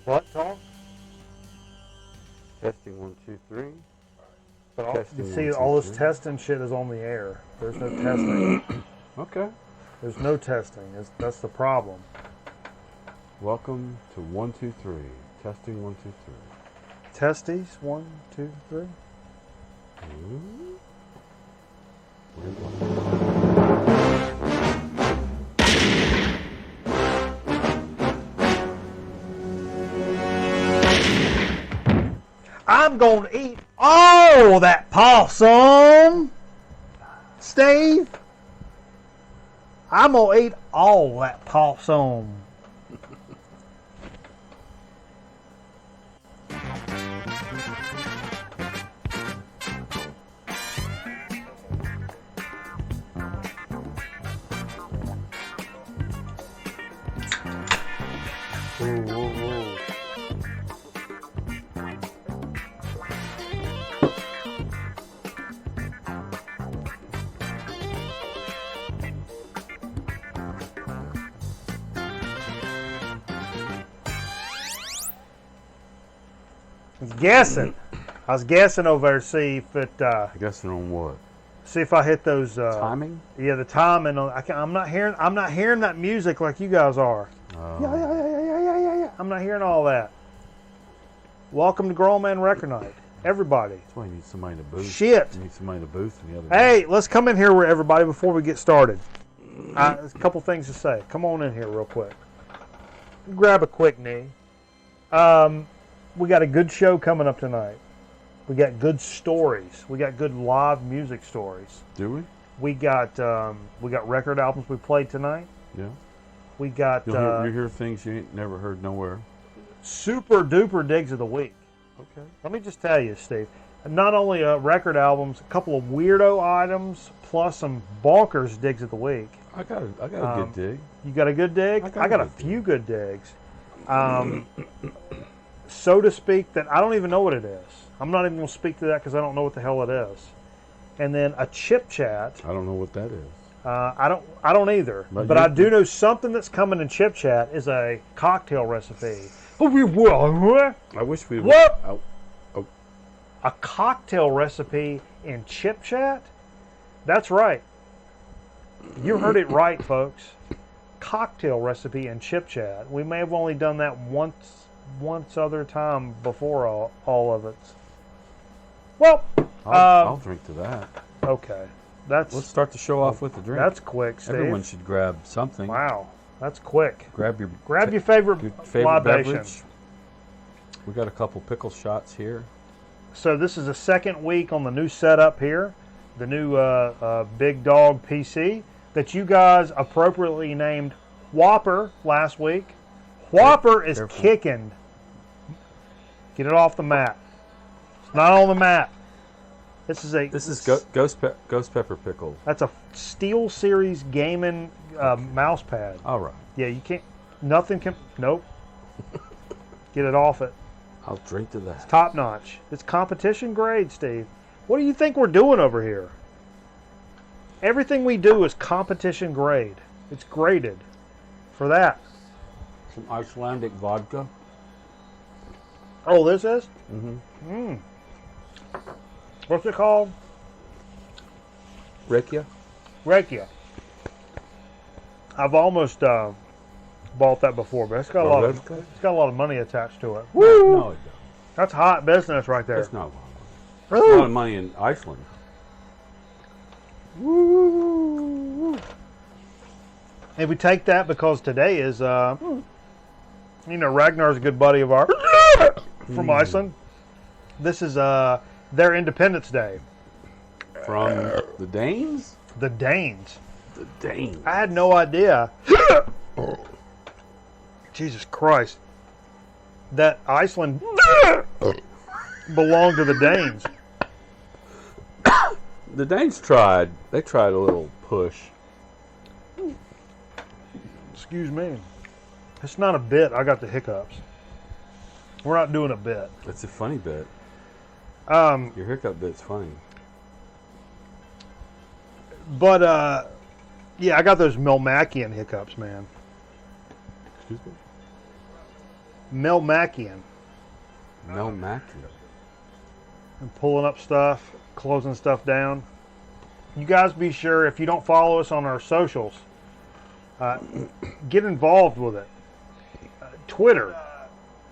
What, Tom? Testing 1, 2, 3. But Testing you see, 1, 2, all this 3. testing shit is on the air. There's no testing. Okay. There's no testing. That's the problem. Welcome to 1, 2, 3. Testing 1, 2, 3. Testes, 1, 2, 3. I'm gonna eat all that possum, Steve. I'm gonna eat all that possum. I was guessing over there, see if it. Guessing on what? See if I hit those. Timing? Yeah, the timing. I'm not hearing that music like you guys are. Yeah. I'm not hearing all that. Welcome to Grown Man Record Night, everybody. That's why you need somebody in the booth. Shit. You need somebody in the booth and the other. Hey, let's come in here, everybody, before we get started. There's a couple things to say. Come on in here real quick. Grab a quick knee. We got a good show coming up tonight. We got good stories. We got good live music stories. Do we? We got record albums we played tonight. Yeah. We got you hear things you ain't never heard nowhere. Super duper digs of the week. Okay. Let me just tell you, Steve. Not only record albums, a couple of weirdo items, plus some bonkers digs of the week. I got a good dig. You got a good dig? I got a few good digs. So to speak, that I don't even know what it is. I'm not even going to speak to that because I don't know what the hell it is. And then a chip chat. I don't know what that is. I don't either. But I do know something that's coming in chip chat is a cocktail recipe. I wish we would. What? A cocktail recipe in chip chat? That's right. You heard it right, folks. Cocktail recipe in chip chat. We may have only done that once other time before all of it. Well, I'll drink to that. Okay, let's start the show off with a drink. That's quick, Steve. Everyone should grab something. Wow, that's quick. Grab your favorite libation. Beverage. We got a couple pickle shots here. So this is the second week on the new setup here, the new Big Dog PC that you guys appropriately named Whopper last week. Whopper is kicking. Get it off the mat. It's not on the mat. This is Ghost Pepper Pickle. That's a Steel Series gaming mouse pad. All right. Yeah, you can't. Nothing can. Nope. Get it off it. I'll drink to that. It's top notch. It's competition grade, Steve. What do you think we're doing over here? Everything we do is competition grade. It's graded for that. Some Icelandic vodka. Oh, this is? Mm-hmm. What's it called? Rekia. I've almost bought that before, but it's got a lot of money attached to it. Woo! No, it doesn't. That's hot business right there. It's not a lot of money in Iceland. Woo! And we take that because today is, Ragnar's a good buddy of ours from Iceland. This is their Independence Day. From the Danes? The Danes. The Danes. I had no idea. Jesus Christ. That Iceland belonged to the Danes. The Danes tried. They tried a little push. Excuse me. It's not a bit. I got the hiccups. We're not doing a bit. It's a funny bit. Your hiccup bit's funny. But, yeah, I got those Melmacian hiccups, man. Excuse me? Melmacian. Mel Mackey. And pulling up stuff, closing stuff down. You guys be sure, if you don't follow us on our socials, get involved with it. Twitter.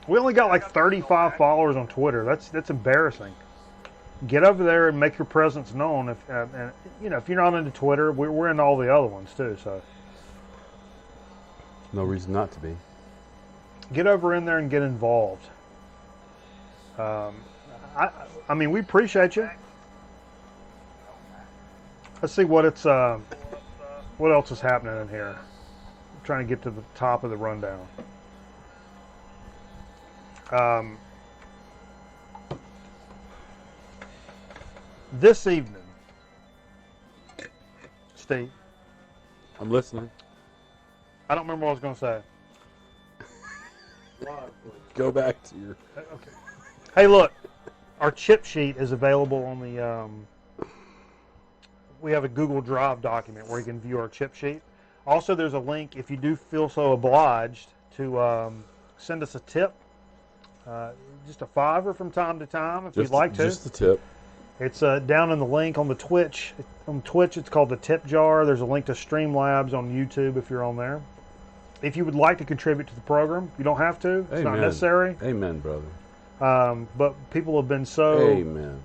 We only got like 35 followers on Twitter. That's embarrassing. Get over there and make your presence known. If and if you're not into Twitter, we're into all the other ones too. So No reason not to be. get over in there and get involved. I mean, we appreciate you. Let's see what else is happening in here. I'm trying to get to the top of the rundown. This evening, Steve, I'm listening. I don't remember what I was going to say. Go back to your... Okay. Hey, look, our chip sheet is available on the. We have a Google Drive document where you can view our chip sheet. Also, there's a link if you do feel so obliged to send us a tip, just a $5 from time to time if you'd like to. Just the tip. It's down in the link on the Twitch. On Twitch, it's called the Tip Jar. There's a link to Streamlabs on YouTube if you're on there. If you would like to contribute to the program, you don't have to. It's not necessary. Amen, brother. But people have been so Amen.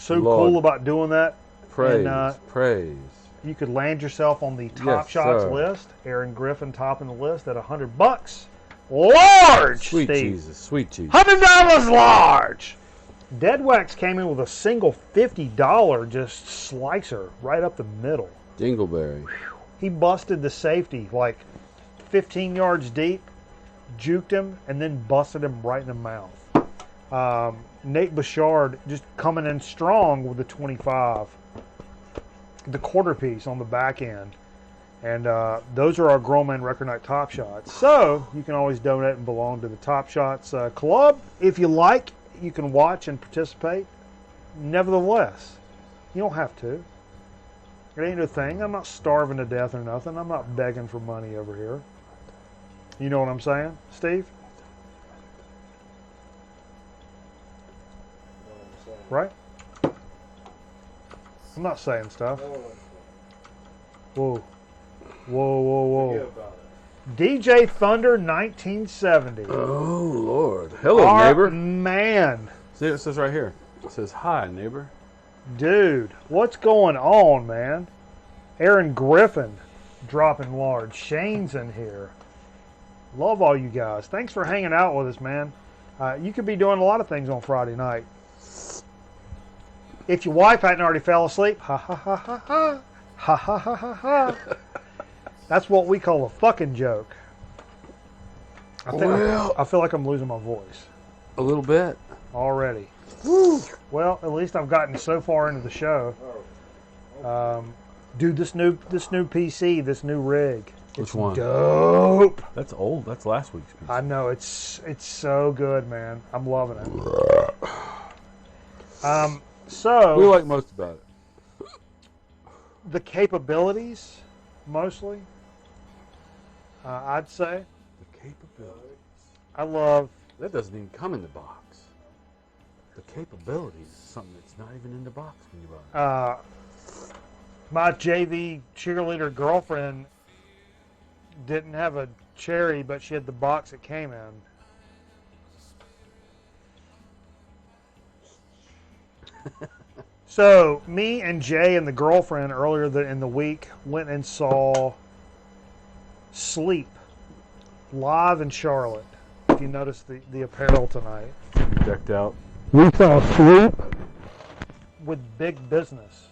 cool about doing that. Praise, And, praise. you could land yourself on the Top Shots list. Aaron Griffin topping the list at $100. Large, Sweet Steve. Jesus, sweet Jesus. $100 large. Deadwax came in with a single $50 just slicer right up the middle. Dingleberry. He busted the safety like 15 yards deep, juked him, and then busted him right in the mouth. Nate Bouchard just coming in strong with the 25, the quarter piece on the back end. And those are our Grown Man Record Night Top Shots. So you can always donate and belong to the Top Shots Club. If you like, you can watch and participate. Nevertheless, you don't have to. It ain't a thing. I'm not starving to death or nothing. I'm not begging for money over here. You know what I'm saying, Steve? Right? I'm not saying stuff. Whoa. Whoa, whoa, whoa. DJ Thunder 1970. Oh, Lord. Hello, Our neighbor. man. See, it says right here. It says, hi, neighbor. Dude, what's going on, man? Aaron Griffin dropping large. Shane's in here. Love all you guys. Thanks for hanging out with us, man. You could be doing a lot of things on Friday night. If your wife hadn't already fell asleep, ha ha ha ha ha. Ha ha ha ha ha. That's what we call a fucking joke. I feel like I'm losing my voice. A little bit. Already. Woo. Well, at least I've gotten so far into the show. Dude, this new PC, this new rig. Which one? Dope. That's old. That's last week's PC. I know, it's so good, man. I'm loving it. So we like most about it. The capabilities, mostly. I'd say. The capabilities. I love. That doesn't even come in the box. The capabilities is something that's not even in the box when you buy it. My JV cheerleader girlfriend didn't have a cherry, but she had the box it came in. So me and Jay and the girlfriend earlier in the week went and saw Sleep live in Charlotte. If you notice the apparel tonight. Decked out. We saw Sleep with Big Business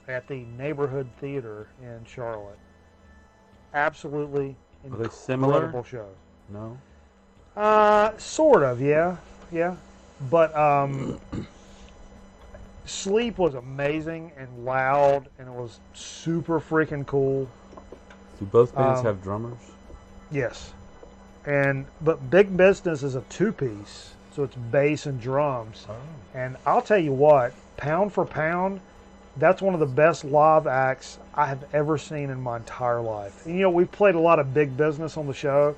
at the Neighborhood Theater in Charlotte. Absolutely incredible show. No? Sort of, yeah. But Sleep was amazing and loud, and it was super freaking cool. Do both bands have drummers? Yes. But Big Business is a two-piece, so it's bass and drums. Oh. And I'll tell you what, pound for pound, that's one of the best live acts I have ever seen in my entire life. And, we've played a lot of Big Business on the show,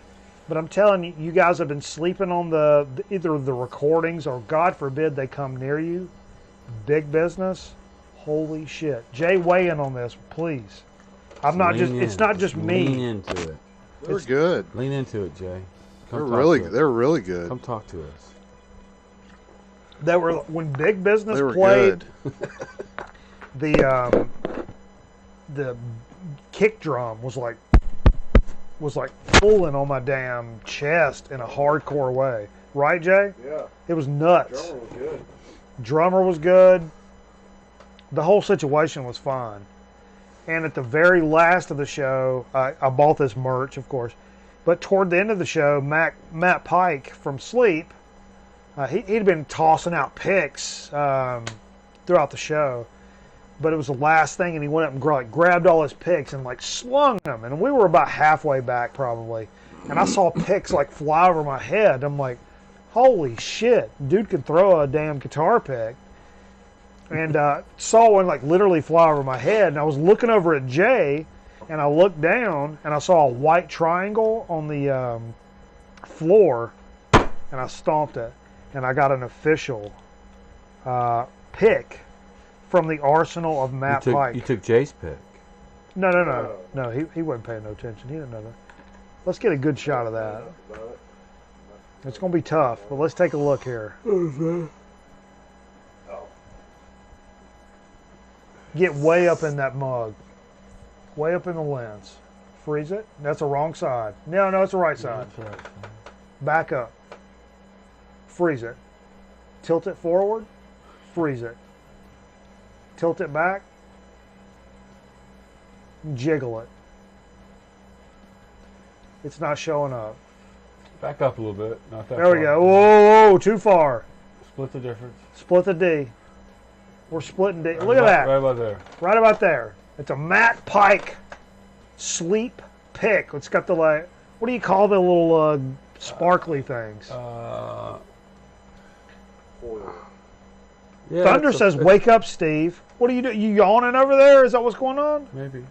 But I'm telling you, you guys have been sleeping on either the recordings or, God forbid, they come near you. Big business. Holy shit. Jay, weigh in on this, please. It's not just me. Lean into it. They're good. Lean into it, Jay. They're really good. Come talk to us. When Big Business They were played, good. the kick drum was like pulling on my damn chest in a hardcore way. Right, Jay? Yeah. It was nuts. Drummer was good. Drummer was good. The whole situation was fun. And at the very last of the show, I bought this merch, of course. But toward the end of the show, Matt Pike from Sleep, he'd been tossing out picks throughout the show. But it was the last thing, and he went up and grabbed all his picks and like slung them. And we were about halfway back probably. And I saw picks like fly over my head. I'm like, holy shit, dude can throw a damn guitar pick. And saw one like literally fly over my head. And I was looking over at Jay, and I looked down, and I saw a white triangle on the floor, and I stomped it. And I got an official pick from the arsenal of Matt Pike. You took Jay's pick. No. He wasn't paying no attention. He didn't know that. Let's get a good shot of that. It's going to be tough, but let's take a look here. Get way up in that mug. Way up in the lens. Freeze it. That's the wrong side. No, it's the right side. Back up. Freeze it. Tilt it forward. Freeze it. Tilt it back. Jiggle it. It's not showing up. Back up a little bit. Not that there we go. Whoa, too far. Split the difference. Split the D. We're splitting D. Look at that. Right about there. Right about there. It's a Matt Pike Sleep pick. It's got the what do you call the little sparkly things? Yeah, Thunder says, "Wake up, Steve." What are you doing? You yawning over there? Is that what's going on? Maybe.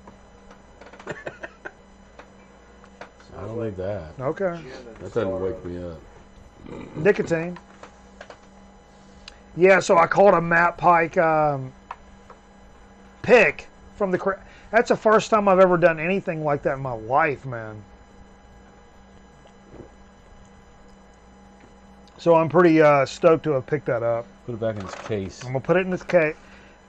I don't like that. Okay. That doesn't wake me up. Nicotine. Yeah, so I called a Matt Pike pick from the. That's the first time I've ever done anything like that in my life, man. So I'm pretty stoked to have picked that up. Put it back in its case. I'm gonna put it in this case.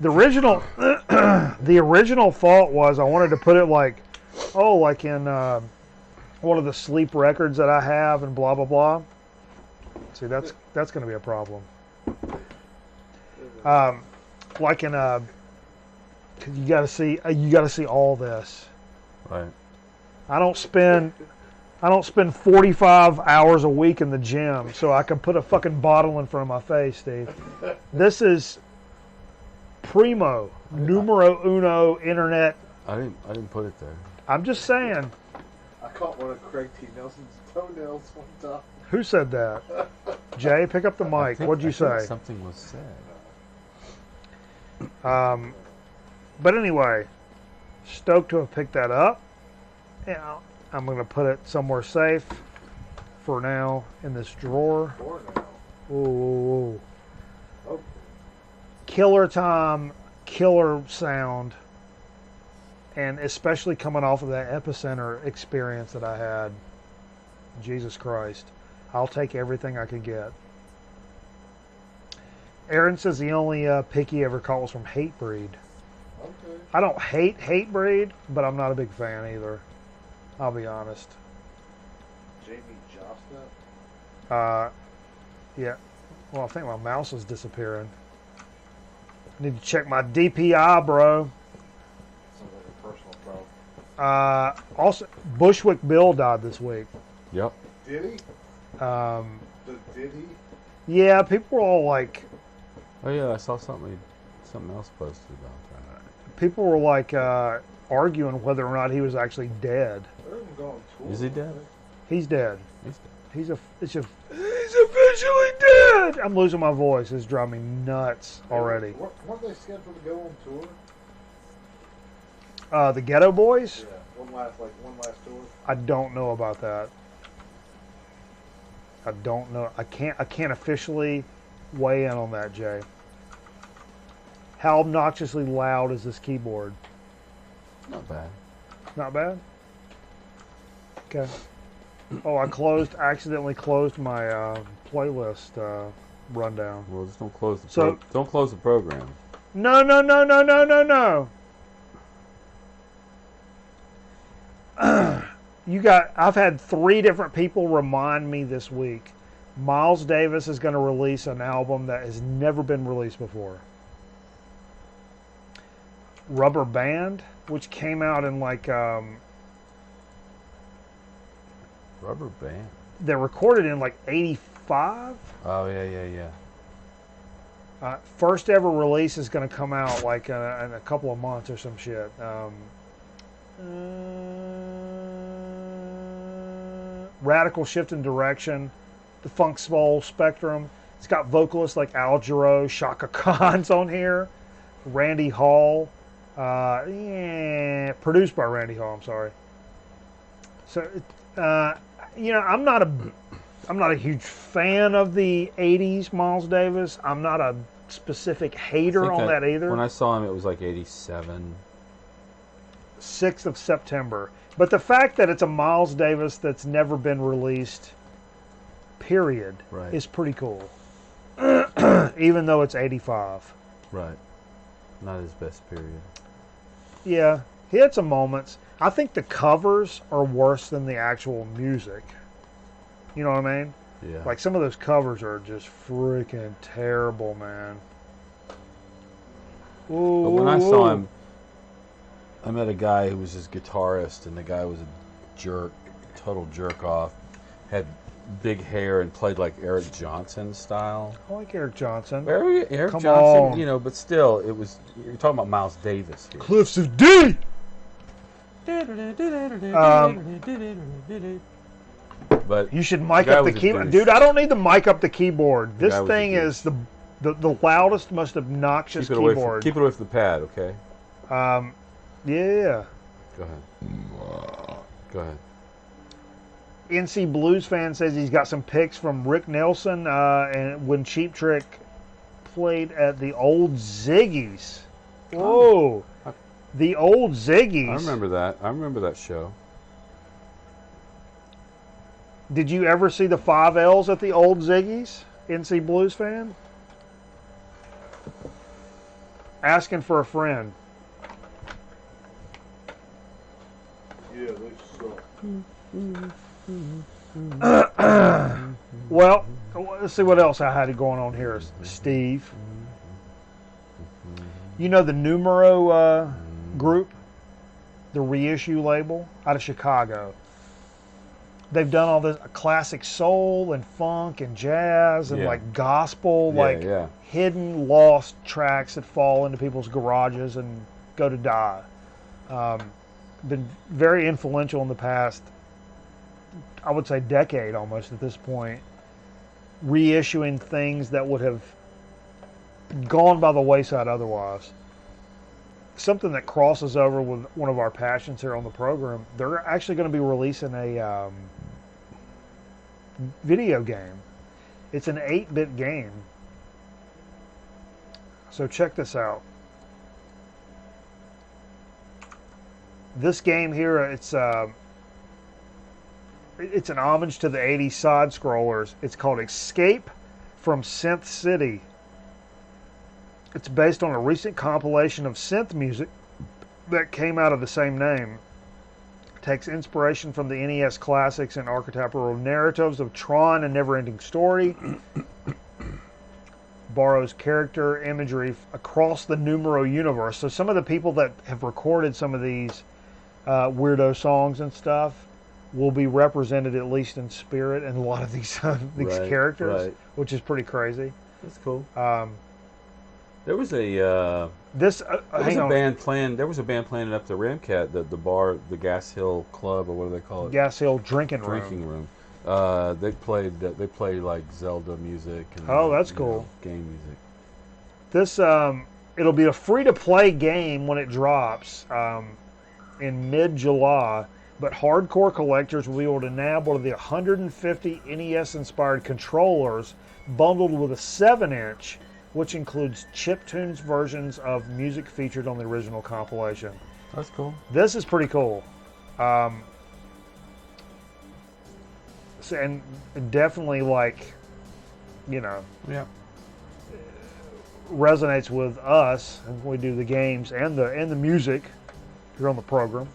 The original, the original thought was I wanted to put it like in one of the Sleep records that I have, and blah blah blah. See, that's gonna be a problem. Like in cause you gotta see all this. Right. I don't spend 45 hours a week in the gym so I can put a fucking bottle in front of my face, Steve. This is primo, numero uno internet. I didn't put it there. I'm just saying. I caught one of Craig T. Nelson's toenails one time. Who said that? Jay, pick up the mic. What'd you say? Something was said. But anyway, stoked to have picked that up. Yeah, I'm going to put it somewhere safe for now in this drawer. Ooh. Oh. Killer time, killer sound, and especially coming off of that Epicenter experience that I had. Jesus Christ. I'll take everything I can get. Aaron says the only pick he ever caught was from Hatebreed. Okay. I don't hate Hatebreed, but I'm not a big fan either. I'll be honest. Jamie Jostep? Yeah. Well, I think my mouse is disappearing. Need to check my DPI, bro. Sounds like a personal problem. Also, Bushwick Bill died this week. Yep. Did he? Did he? Yeah, people were all like... Oh yeah, I saw something else posted about that. People were like arguing whether or not he was actually dead. Is he dead? He's dead. He's dead. He's officially dead. I'm losing my voice. It's driving me nuts already. Weren't they scheduled to go on tour? The Ghetto Boys? Yeah, one last tour. I don't know about that. I don't know. I can't officially weigh in on that, Jay. How obnoxiously loud is this keyboard? Not bad. Not bad? Okay. Oh, I accidentally closed my playlist rundown. Well, just don't close the don't close the program. No. I've had 3 different people remind me this week. Miles Davis is going to release an album that has never been released before. Rubber Band, which came out in like Rubber Band. They recorded in like 85. Oh yeah. First ever release is going to come out like in a couple of months or some shit. Radical shift in direction, the funk soul spectrum. It's got vocalists like Al Jarreau, Shaka Khan's on here, Randy Hall, produced by Randy Hall. I'm sorry. So, I'm not a huge fan of the '80s Miles Davis. I'm not a specific hater on that either. When I saw him, it was like '87. 6th of September. But the fact that it's a Miles Davis that's never been released, period, right, is pretty cool. Even though it's 85. Right. Not his best period. Yeah, he had some moments. I think the covers are worse than the actual music. You know what I mean? Yeah. Like some of those covers are just freaking terrible, man. Ooh, but when I saw him, I met a guy who was his guitarist, and the guy was a jerk, total jerk off. Had big hair and played like Eric Johnson style. I like Eric Johnson. Eric Come Johnson, on. but still, it was. You're talking about Miles Davis here. Cliffs of D. But you should mic up the keyboard, dude. I don't need to mic up the keyboard. This thing is the loudest, most obnoxious keyboard. Keep it away from the pad, okay? Yeah. Go ahead. NC Blues fan says he's got some pics from Rick Nelson and when Cheap Trick played at the old Ziggy's. Whoa. The old Ziggy's. I remember that. I remember that show. Did you ever see the 5 L's at the old Ziggy's? NC Blues fan? Asking for a friend. Yeah, they suck. Well, let's see what else I had going on here, Steve. You know the Numero group, the reissue label out of Chicago. They've done all this classic soul and funk and jazz and like gospel, hidden, lost tracks that fall into people's garages and go to die. Been very influential in the past, I would say decade almost at this point, reissuing things that would have gone by the wayside otherwise. Something that crosses over with one of our passions here on the program. They're actually going to be releasing a video game. It's an 8-bit game. So check this out. This game here, it's an homage to the 80s side-scrollers. It's called Escape from Synth City. It's based on a recent compilation of synth music that came out of the same name. It takes inspiration from the NES classics and archetypal narratives of Tron and Neverending Story. Borrows character imagery across the Numero universe. So some of the people that have recorded some of these weirdo songs and stuff will be represented at least in spirit in a lot of these characters, which is pretty crazy. That's cool. There was a band playing. There was a band playing up the Ramcat, the bar, the Gas Hill Club, or what do they call it? Gas Hill Drinking Room. They played like Zelda music. And, that's cool. Game music. This it'll be a free to play game when it drops in mid-July. but hardcore collectors will be able to nab one of the 150 NES-inspired controllers bundled with a 7-inch, which includes chiptunes versions of music featured on the original compilation. That's cool. This is pretty cool. And definitely, like, you know, Yeah. resonates with us, and we do the games and the music here on the program.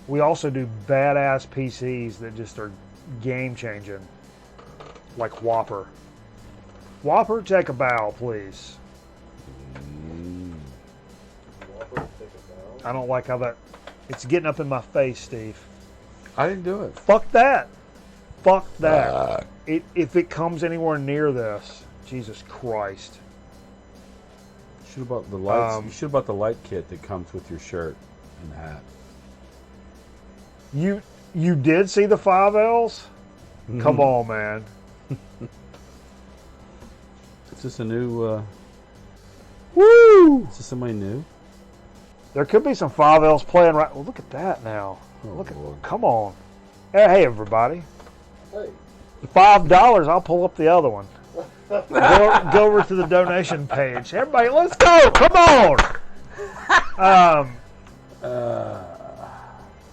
We also do badass PCs that just are game changing, like Whopper. Whopper, take a bow, please. Whopper, take a bow. I don't like how that. It's getting up in my face, Steve. I didn't do it. Fuck that. Fuck that. If it comes anywhere near this, Jesus Christ. You should have bought the lights. Um, You should have bought the light kit that comes with your shirt and hat. You did see the 5Ls? Come on, man. Is this a new? Woo! Is this somebody new? There could be some 5Ls playing right. Well, look at that now. Oh, Look at. Lord. Come on. Hey, everybody. Hey. $5. I'll pull up the other one. Go over to the donation page. Everybody, let's go. Come on.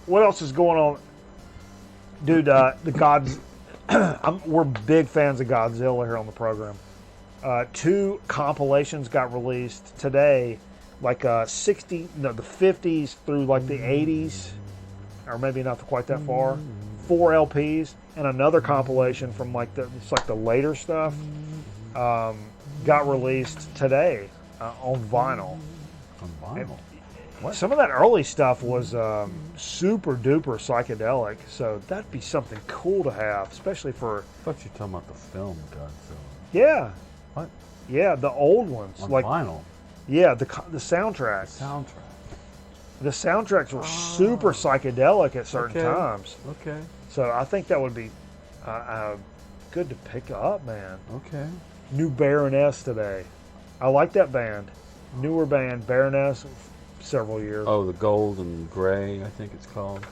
What else is going on, dude? The Gods. We're big fans of Godzilla here on the program. 2 compilations got released today, like the 50s through like the 80s, or maybe not quite that far. 4 LPs and another compilation from like the later stuff. Got released today on vinyl. On vinyl. What? Some of that early stuff was super duper psychedelic, so that'd be something cool to have, especially for. I thought you were talking about the film Godzilla. Yeah. What? Yeah, the old ones, On like vinyl. yeah, the soundtracks. The soundtracks were super psychedelic at certain Okay. times, Okay. so I think that would be good to pick up, man. Okay. New Baroness today. I like that band. Newer band, Baroness, several years. Oh, the gold and gray, I think it's called.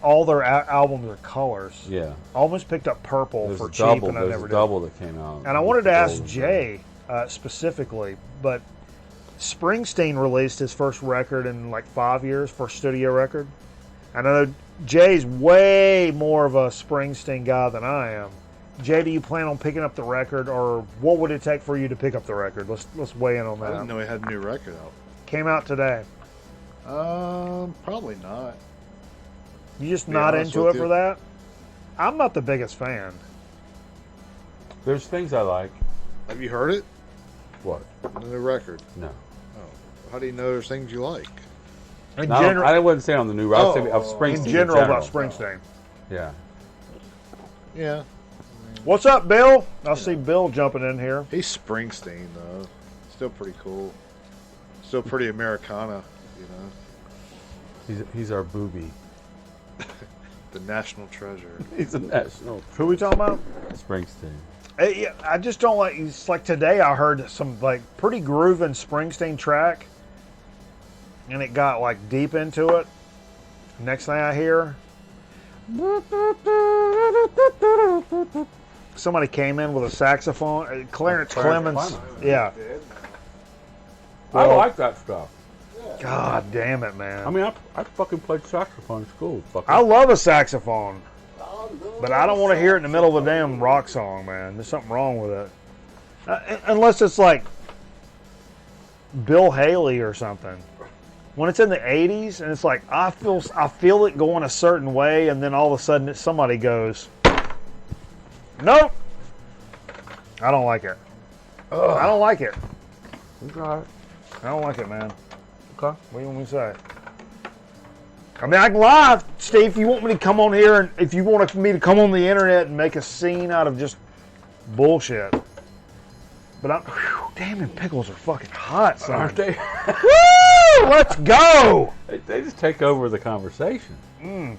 All their albums are colors. Yeah. Almost picked up purple There's for a cheap, double. and I There's never a did. double that came out. And I wanted to ask Gold and Jay specifically, but Springsteen released his first record in like 5 years, first studio record. And I know Jay's way more of a Springsteen guy than I am. Jay, do you plan on picking up the record, or what would it take for you to pick up the record? Let's weigh in on I didn't that. know he had a new record Came out today. out. Probably not. You just Be not honest into with it for you. that? I'm not the biggest fan. There's things I like. Have you heard it? What? The new record. No. Oh, how do you know there's things you like? In No, general, I wouldn't say on the new record. I was saying of Oh. Springsteen in general about Springsteen. Yeah. Yeah, What's up, Bill? I see Bill jumping in here. he's Springsteen though. Still pretty cool. Still pretty Americana, you know. He's our booby. The national treasure. He's a national. Who we talking about? Springsteen. Yeah, I just don't like. It's like today I heard some like pretty grooving Springsteen track, and it got like deep into it. Next thing I hear, somebody came in with a saxophone. Clarence Clemens. Clemens. Yeah. I Well- like that stuff. God damn it, man. I mean, I fucking played saxophone in school. Fucking. I love a saxophone, but I don't want to hear it in the middle of a damn rock song, man. There's something wrong with it. Unless it's like Bill Haley or something. When it's in the 80s and it's like I feel it going a certain way, and then all of a sudden somebody goes, nope. I don't like it. I don't like it. Okay. I don't like it, man. Okay. What do you want me to say? I mean, I can lie, Steve, if you want me to come on here, and if you want me to come on the internet and make a scene out of just bullshit. But damn, them pickles are fucking hot, son. Aren't they? Woo! Let's go! They just take over the conversation. They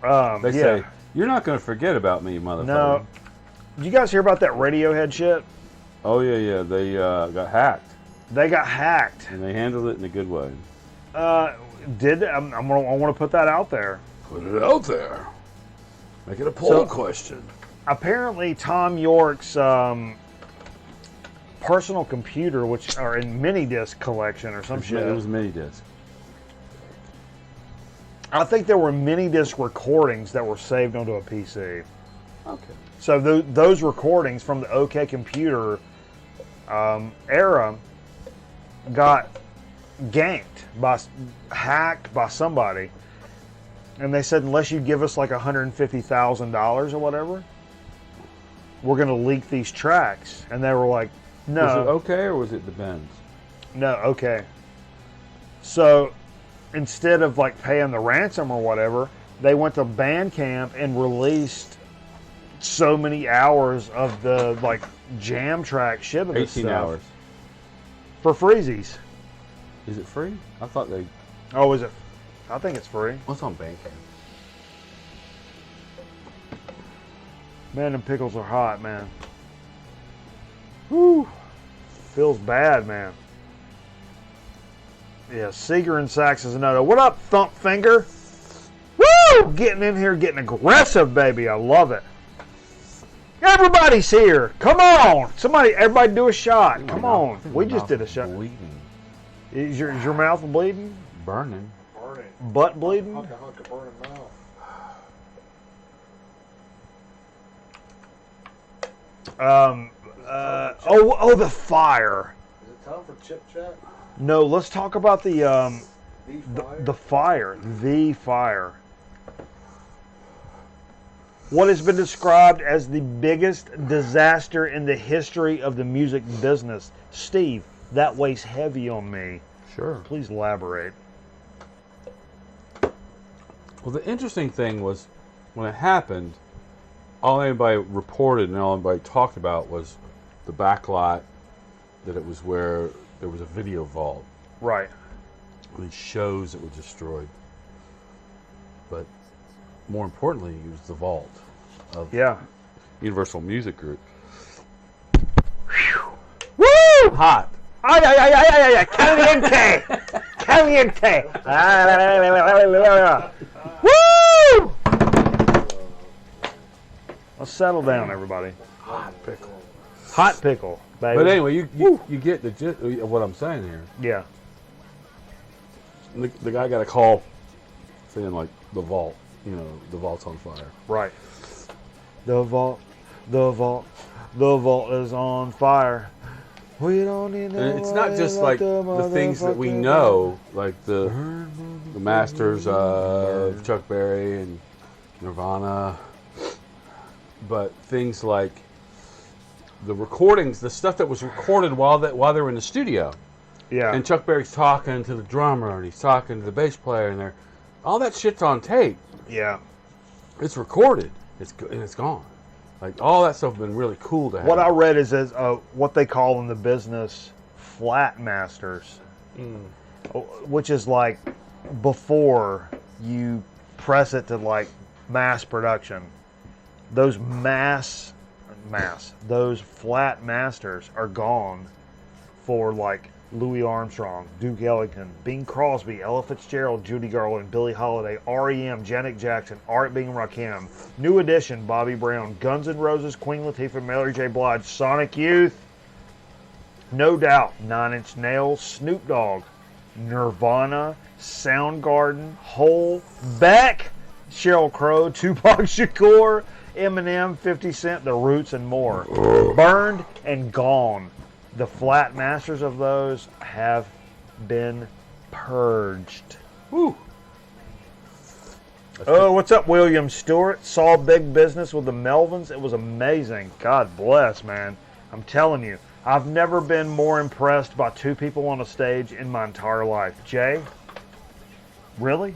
Yeah. say, "You're not going to forget about me, motherfucker." No. Did you guys hear about that Radiohead shit? Oh yeah. They got hacked, They got hacked. and they handled it in a good way. I want to put that out there. Put it out there. Make it a poll question. Apparently, Tom York's personal computer, which are in mini disc collection or some shit. It was mini disc. I think there were mini disc recordings that were saved onto a PC. Okay. So those recordings from the OK Computer era got hacked by somebody, and they said unless you give us like $150,000 or whatever, we're going to leak these tracks. And they were like, no. Was it OK or was it the Benz? No, OK. So instead of like paying the ransom or whatever, they went to Bandcamp and released so many hours of the like jam track shit of this 18 stuff hours. for freezies. Is it free? I thought they... Oh, is it? I think it's free. What's on Bandcamp? Man, them pickles are hot, man. Whew. Feels bad, man. Yeah, Seeger and Sax is another. What up, Thump Finger? Woo! Getting in here, getting aggressive, baby. I love it. Everybody's here. Come on. Everybody do a shot. Come on. We just did a shot. Bleeding. Is your mouth bleeding? Burning. Burning. Butt bleeding? Hunk of burning mouth. The fire. Is it time for chip chat? No, let's talk about the Fire? The fire. What has been described as the biggest disaster in the history of the music business. Steve, that weighs heavy on me. Sure. Please elaborate. Well, the interesting thing was when it happened, all anybody reported and all anybody talked about was the back lot, that it was where there was a video vault. Right. These shows that were destroyed. But more importantly, it was the vault of Universal Music Group. Woo! Hot. Ay, ay, ay, ay, ay, ay, caliente! Caliente! Woo! Let's settle down, everybody. Hot pickle. Hot pickle, baby. But anyway, you get the gist of what I'm saying here. Yeah. The guy got a call saying, like, the vault, the vault's on fire. Right. The vault is on fire. We don't need no. And it's not just like the things that we know, like the masters of Chuck Berry and Nirvana, but things like the recordings, the stuff that was recorded while they were in the studio. Yeah. And Chuck Berry's talking to the drummer and he's talking to the bass player, and all that shit's on tape. Yeah. It's recorded. It's gone. Like, all that stuff has been really cool to have. What I read is what they call in the business flat masters, which is like before you press it to like mass production. Those those flat masters are gone for like Louis Armstrong, Duke Ellington, Bing Crosby, Ella Fitzgerald, Judy Garland, Billie Holiday, R.E.M., Janet Jackson, Art Bing Rakim, New Edition, Bobby Brown, Guns N' Roses, Queen Latifah, Mary J. Blige, Sonic Youth, No Doubt, Nine Inch Nails, Snoop Dogg, Nirvana, Soundgarden, Hole, Beck, Sheryl Crow, Tupac Shakur, Eminem, 50 Cent, The Roots, and more. Burned and gone. The flat masters of those have been purged. Woo. Oh, what's up, William Stewart? Saw Big Business with the Melvins. It was amazing. God bless, man. I'm telling you, I've never been more impressed by two people on a stage in my entire life. Jay? Really?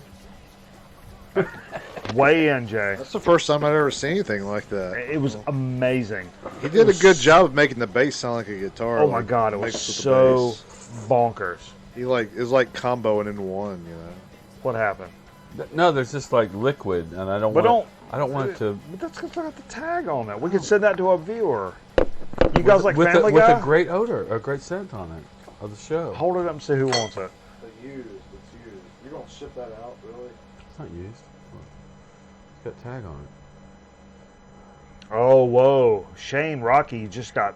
Weigh in, Jay. That's the first time I've ever seen anything like that. It was amazing. He did a good job of making the bass sound like a guitar. Oh my God, it was so bonkers. It was like comboing into one, What happened? No, there's just like liquid, and I don't want it to. But that's because I got the tag on that. We could send that to a viewer. You guys like with Family with Guy? a great odor, a great scent on it of the show. Hold it up and see who wants it. It's used. You're going don't ship that out, really. It's not used. It's got a tag on it. Oh, whoa. Shane Rocky just got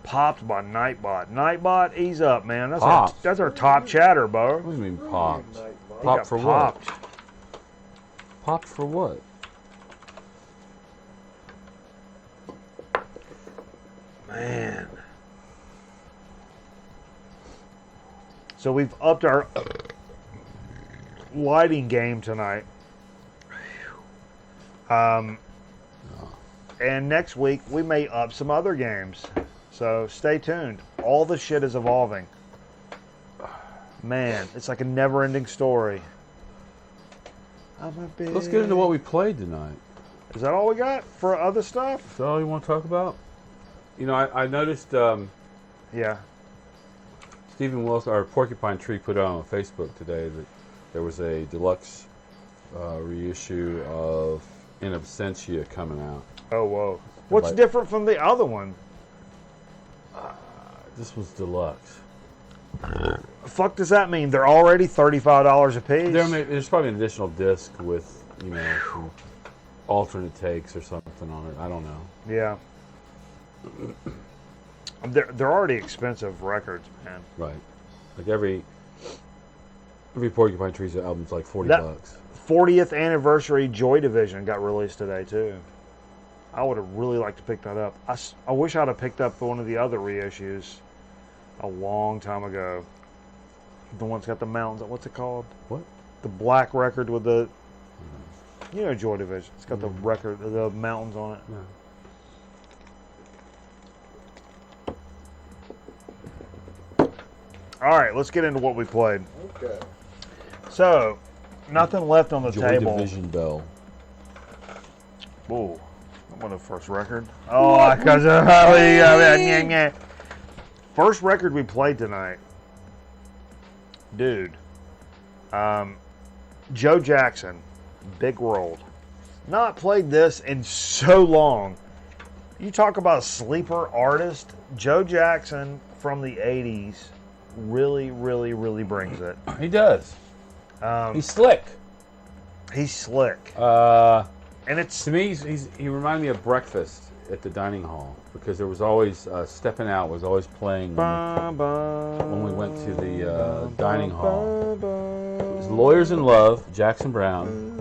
popped by Nightbot. Nightbot, ease up, man. Popped? That's our top chatter, bro. What do you mean popped? Night, He Popped got for popped. what? Popped for what? Man. So we've upped our lighting game tonight. And next week we may up some other games. So stay tuned. All the shit is evolving. Man, it's like a never-ending story. Let's get into what we played tonight. Is that all we got for other stuff? Is that all you want to talk about? You know, I noticed Yeah. Stephen Wilson, or Porcupine Tree, put out on Facebook today that there was a deluxe reissue of In Absentia coming out. Oh, whoa. What's Like- different from the other one? This was deluxe. Fuck does that mean? They're already $35 a piece? There's probably an additional disc with, you know, some alternate takes or something on it. I don't know. Yeah. They're already expensive records, man. Right. Like every Porcupine Tree's album's like $40. That- 40th anniversary Joy Division got released today, too. I would have really liked to pick that up. I wish I'd have picked up one of the other reissues a long time ago. The one's got the mountains. What's it called? What? The black record with the... You know Joy Division. It's got the record, the mountains on it. Yeah. All right, let's get into what we played. Okay. So, nothing left on the Joy table. Division Bell. Whoa. That wasn't the first record. Oh, because first record we played tonight. Dude. Joe Jackson, Big World. Not played this in so long. You talk about a sleeper artist. Joe Jackson from the 80s really, really, really brings it. He does. He's slick. He's slick. And it's... To me, he reminded me of Breakfast at the dining hall because there was always Stepping Out was always playing when we went to the dining hall. It was Lawyers in Love, Jackson Brown,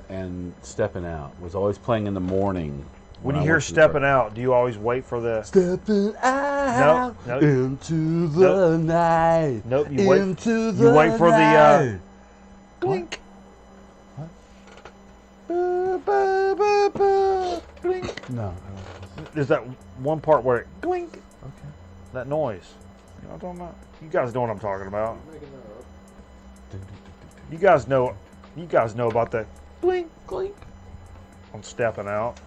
and Stepping Out was always playing in the morning. When I you hear went to the Stepping Out, do you always wait for the... Stepping out No. into the night. Nope, you wait. Into You wait for the blink. Blink. No. There's that one part where it blink. Okay. That noise. You know what I'm talking about? You guys know what I'm talking about. Making that up. You guys know. You guys know about that blink, blink. On Stepping Out.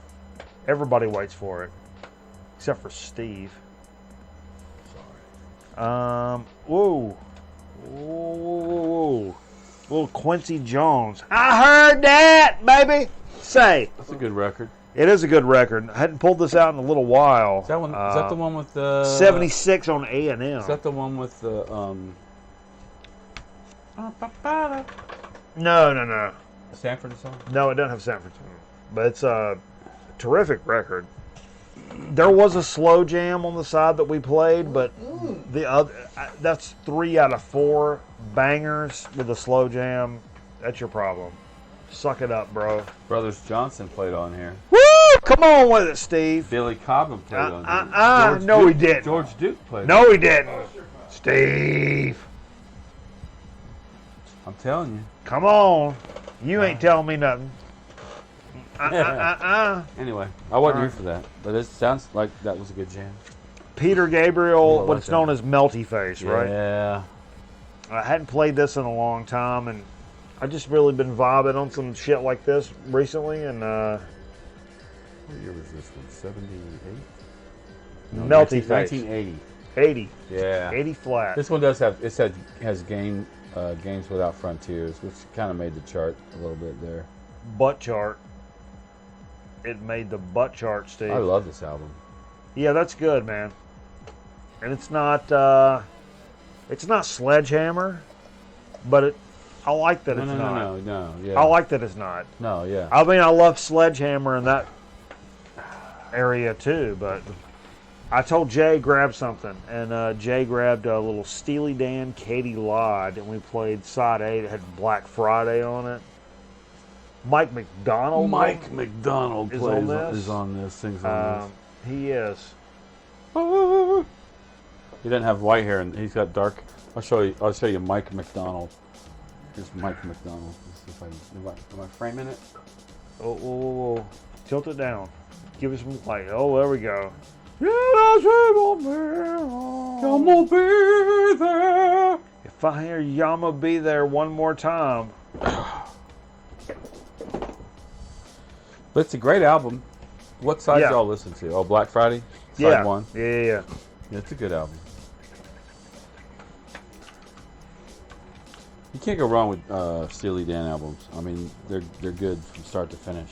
Everybody waits for it, except for Steve. Sorry. Whoa. Whoa. Little Quincy Jones. I heard that, baby. Say. That's a good record. It is a good record. I hadn't pulled this out in a little while. Is that one? Is that the one with the 76 on A&M. Is that the one with the No. Stanford song? No, it doesn't have Sanford. But it's a terrific record. There was a slow jam on the side that we played, but the other that's 3 out of 4 bangers with a slow jam. That's your problem. Suck it up, bro. Brothers Johnson played on here. Woo! Come on with it, Steve. Billy Cobham played on here. George no, Duke, he didn't. George Duke played. No, he didn't. Steve, I'm telling you. come on. You ain't telling me nothing. Anyway, I wasn't All here for that, but it sounds like that was a good jam. Peter Gabriel, Yeah, I what's like known that. as Melty Face, right? Yeah. I hadn't played this in a long time, and I just really been vibing on some shit like this recently, and What year was this one? 78? Melty Face. 1980. 80. Yeah. 80 flat. This one does have has Games Without Frontiers, which kind of made the chart a little bit there. Butt chart. It made the butt chart, Steve. I love this album. Yeah, that's good, man. And it's not Sledgehammer, but I like that No, it's no, not. no, no, no. Yeah. I like that it's not. No, yeah. I mean, I love Sledgehammer in that area too, but I told Jay grab something, and Jay grabbed a little Steely Dan Katie Lod, and we played side A that had Black Friday on it. Mike McDonald. Mike McDonald is plays on this. is on this. Sings on He is. this. He doesn't have white hair, and he's got dark. I'll show you Mike McDonald. Here's Mike McDonald. Let's see if am I framing it? Oh, whoa, whoa, whoa. Tilt it down. Give it some light. Oh, there we go. Yama be there. If I hear Yama be there one more time. But it's a great album. What side Yeah. y'all listen to? Oh, Black Friday? Side Yeah. one? Yeah. Yeah, it's a good album. You can't go wrong with Steely Dan albums. I mean, they're good from start to finish.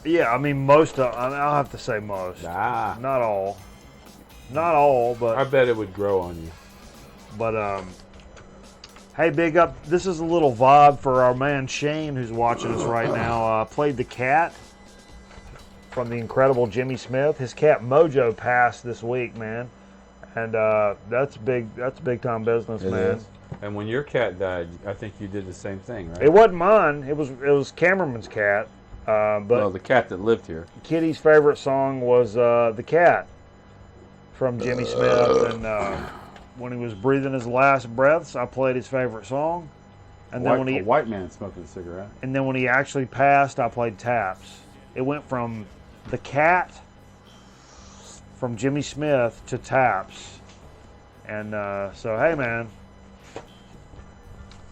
Yeah, I mean, most of, I'll have to say most. Ah, Not all. Not all, I but, bet it would grow on you. hey, big up. This is a little vibe for our man Shane who's watching us right now. Played the cat from the incredible Jimmy Smith. His cat Mojo passed this week, man. And that's big time business, It man. is. And when your cat died, I think you did the same thing, right? It wasn't mine. It was Cameron's cat. But No, the cat that lived here. Kitty's favorite song was "The Cat" from Jimmy Smith, and when he was breathing his last breaths, I played his favorite song. And then A white man smoking a cigarette. when he actually passed, I played Taps. It went from "The Cat" from Jimmy Smith to Taps, and so hey, man,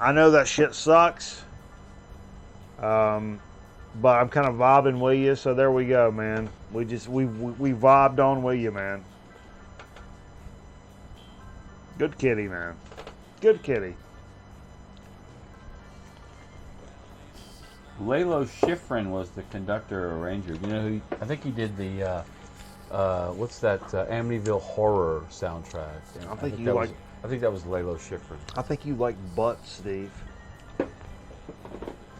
I know that shit sucks. But I'm kind of vibing with you, so there we go, man. We vibed on with you, man. Good kitty, man. Good kitty. Lalo Schifrin was the conductor arranger. You know who? I think he did the what's that Amityville horror soundtrack. I think that was Lalo Schifrin. I think you like butts, Steve.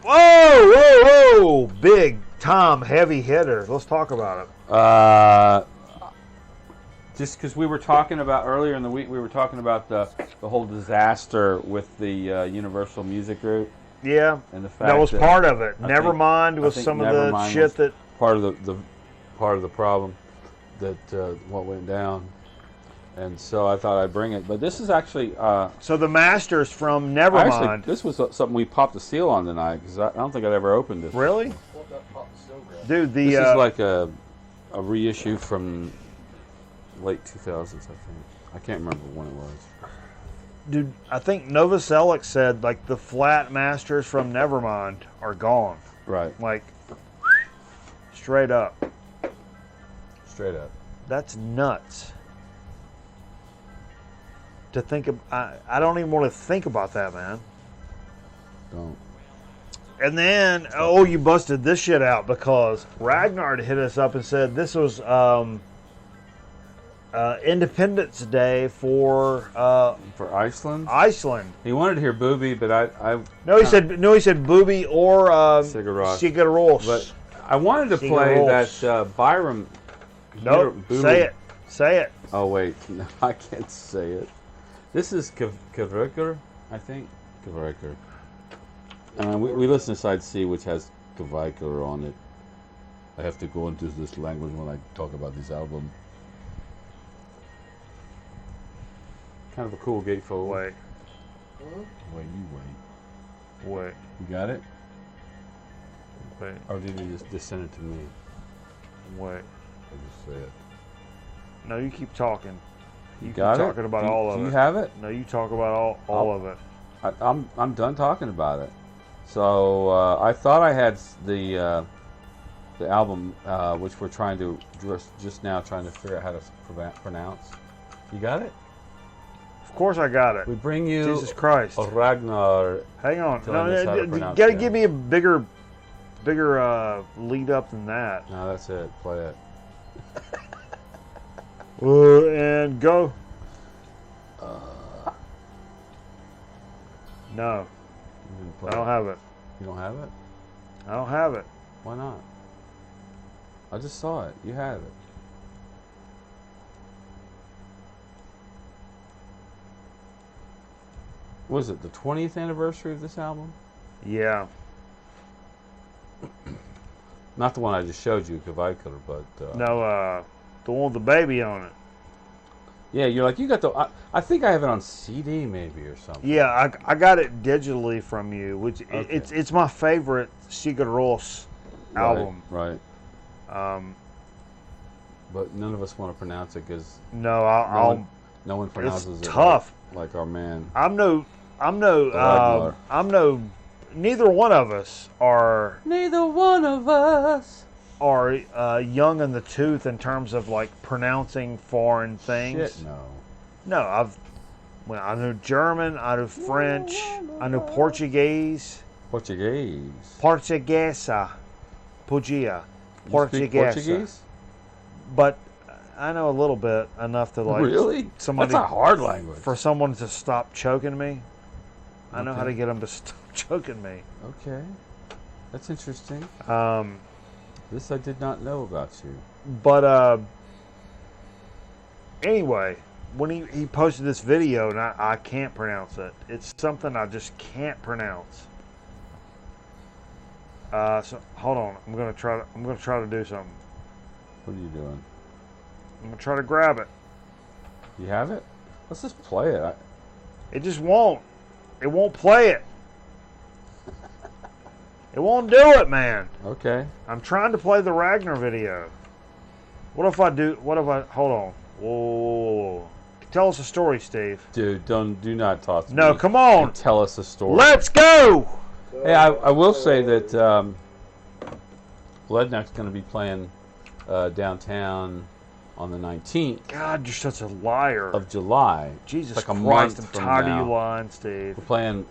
Whoa, whoa, whoa! Big time heavy hitter. Let's talk about it. Just because we were talking about earlier in the week, we were talking about the whole disaster with the Universal Music Group. Yeah, And the fact that was part of it. I Nevermind think- was I think some of the Nevermind shit was that. part of the problem that what went down, and so I thought I'd bring it. But this is actually So the masters from Nevermind. actually this was something we popped the seal on tonight because I don't think I'd ever opened this. Really, What that pop so good. dude? The This is like a reissue from late 2000s, I think. I can't remember when it was. dude, I think Novoselic said like the flat masters from Nevermind are gone. Right, Like straight up. straight up. That's nuts. To think of, I don't even want to think about that, man. Don't. And then, oh, you busted this shit out because Ragnar hit us up and said this was Independence Day for For Iceland, Iceland. he wanted to hear Booby, but I No, he said Booby or Sigaros. Sigaros. But I wanted to play Sigaros. that Byram. Nope, Booby. say it. Oh wait, no, I can't say it. This is Kavriker, I think. Kavriker. We listen to side C, which has Kavriker on it. I have to go into this language when I talk about this album. Kind of a cool gatefold. Wait, Wait, you wait. wait, You got it? wait, Or did you just send it to me? wait. I just say it. No, you keep talking. You keep Got it? talking about all of Do it. you have it? No, you talk about all of it. I'm done talking about it. So I thought I had the album, which we're trying to just now trying to figure out how to pronounce. You got it? Of course, I got it. We bring you Jesus Christ. Ragnar. Hang on. telling us how to No, you pronounce gotta that. give me a bigger lead up than that. No, that's it. Play it. And go. No. You didn't play I don't have it. You don't have it? I don't have it. Why not? I just saw it. You have it. Was it the 20th anniversary of this album? Yeah. Not the one I just showed you, because I could have, but... No, the one with the baby on it. Yeah, you're like, you got the... I think I have it on CD, maybe, or something. Yeah, I got it digitally from you, which Okay. it's my favorite Sigur Rós album. Right. Um, But none of us want to pronounce it, because no, I'll no one pronounces it's it tough. like our man. Neither one of us are Neither one of us. young in the tooth in terms of like pronouncing foreign things. Shit, no. No, I know German, I know French, I know Portuguese. Portuguese. Portuguesa. Pugia. You speak Portuguese? But I know a little bit, enough to like Really? somebody That's a hard language. for someone to stop choking me. I know how Okay. to get them to stop choking me. Okay. That's interesting. Um, This I did not know about you. but anyway, when he posted this video, and I can't pronounce it. It's something I just can't pronounce. So hold on, I'm gonna try to do something. What are you doing? I'm gonna try to grab it. You have it? Let's just play it. It just won't. It won't play it. It won't do it, man. Okay. I'm trying to play the Ragnar video. What if I do? What if I? Hold on. Whoa. Tell us a story, Steve. Dude, do not talk to me. No, come on. And tell us a story. Let's go. Hey, I will say that Ledneck's going to be playing downtown on the 19th God, you're such a liar. of July. Jesus like a Christ, month I'm from tired now. of you lying, Steve. We're playing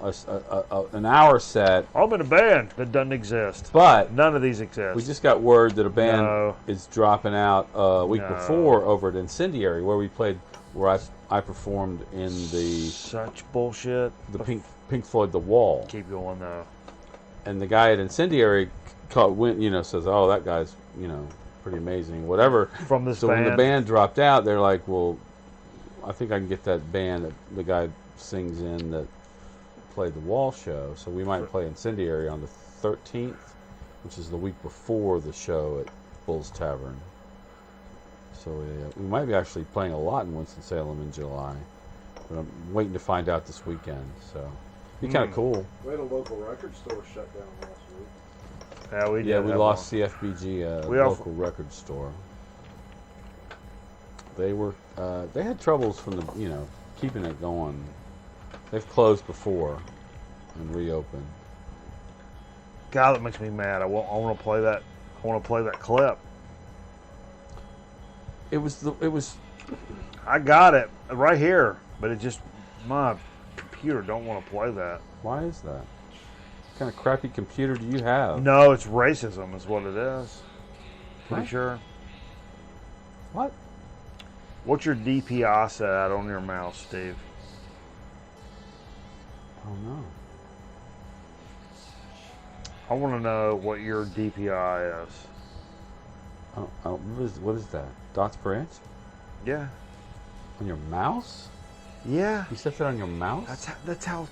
an hour set, I'm in a band that doesn't exist. but None of these exist. we just got word that a band No. is dropping out a week No. before over at Incendiary, where I performed in the Such bullshit. Pink Floyd The Wall. Keep going though. And the guy at Incendiary says, "Oh, that guy's pretty amazing, whatever." From this So band. when the band dropped out, they're like, "Well, I think I can get that band that the guy sings in that played the Wall show. So we might play Incendiary on the 13th, which is the week before the show at Bull's Tavern. So we might be actually playing a lot in Winston-Salem in July, but I'm waiting to find out this weekend. So it'd be kind of cool. We had a local record store shut down last week. Yeah, we did. Yeah, we have lost one. CFBG, We also- local record store. They were they had troubles from the keeping it going. They've closed before and reopened. God, that makes me mad. I want to play that. I want to play that clip. It was I got it right here, but it just my computer don't want to play that. Why is that? What kind of crappy computer do you have? No, it's racism, is what it is. Pretty What? sure. What? What's your DPI set at on your mouse, Steve? Oh no. I want to know what your DPI is. What is that? Dots per inch? Yeah. On your mouse? Yeah. You set that on your mouse? That's how.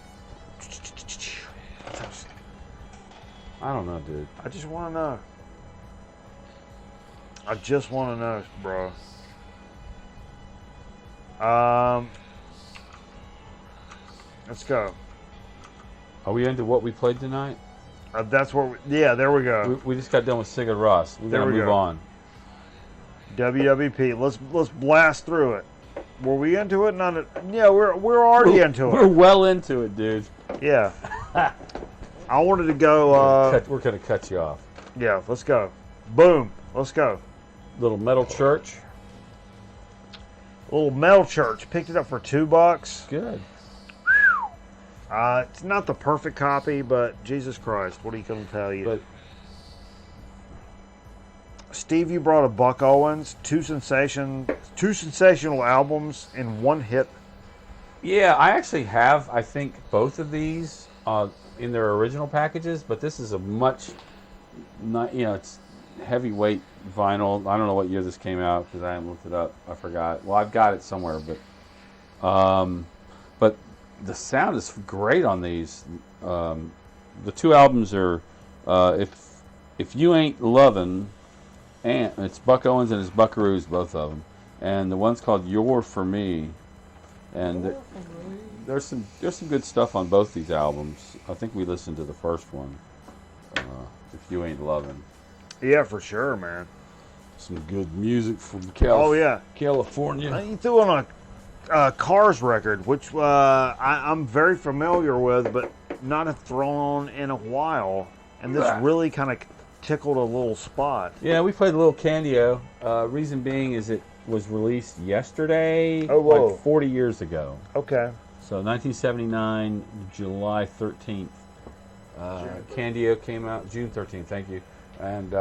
I don't know, dude. I just want to know. I just want to know, bro. Let's go. Are we into what we played tonight? That's where. Yeah, there we go. We just got done with Sigur Rós. We There gotta we move go. on. WWP. Let's blast through it. Were we into it? Not. Yeah, we're already into We're it. well into it, dude. Yeah. I wanted to go. We're gonna cut you off. Yeah, let's go. Boom. Let's go. Little metal church. Little metal church. Picked it up for $2. Good. It's not the perfect copy, but Jesus Christ, what are you going to tell you? But Steve, you brought a Buck Owens, two sensational albums in one hit. yeah, I actually have. I think both of these. in their original packages, but this is a much, not it's heavyweight vinyl. I don't know what year this came out because I haven't looked it up. I forgot. Well, I've got it somewhere, but the sound is great on these. The two albums are if you ain't lovin', and it's Buck Owens and his Buckaroos, both of them, and the one's called You're For Me, and there's some good stuff on both these albums. I think we listened to the first one, If You Ain't Lovin'. Yeah, for sure, man. Some good music from California. You threw on a Cars record, which I'm very familiar with, but not have thrown on in a while. And this really kind of tickled a little spot. Yeah, we played a little Candio. Reason being is it was released yesterday, Oh, whoa. like 40 years ago. Okay. So 1979, July 13th. Candio came out June 13th. Thank you. And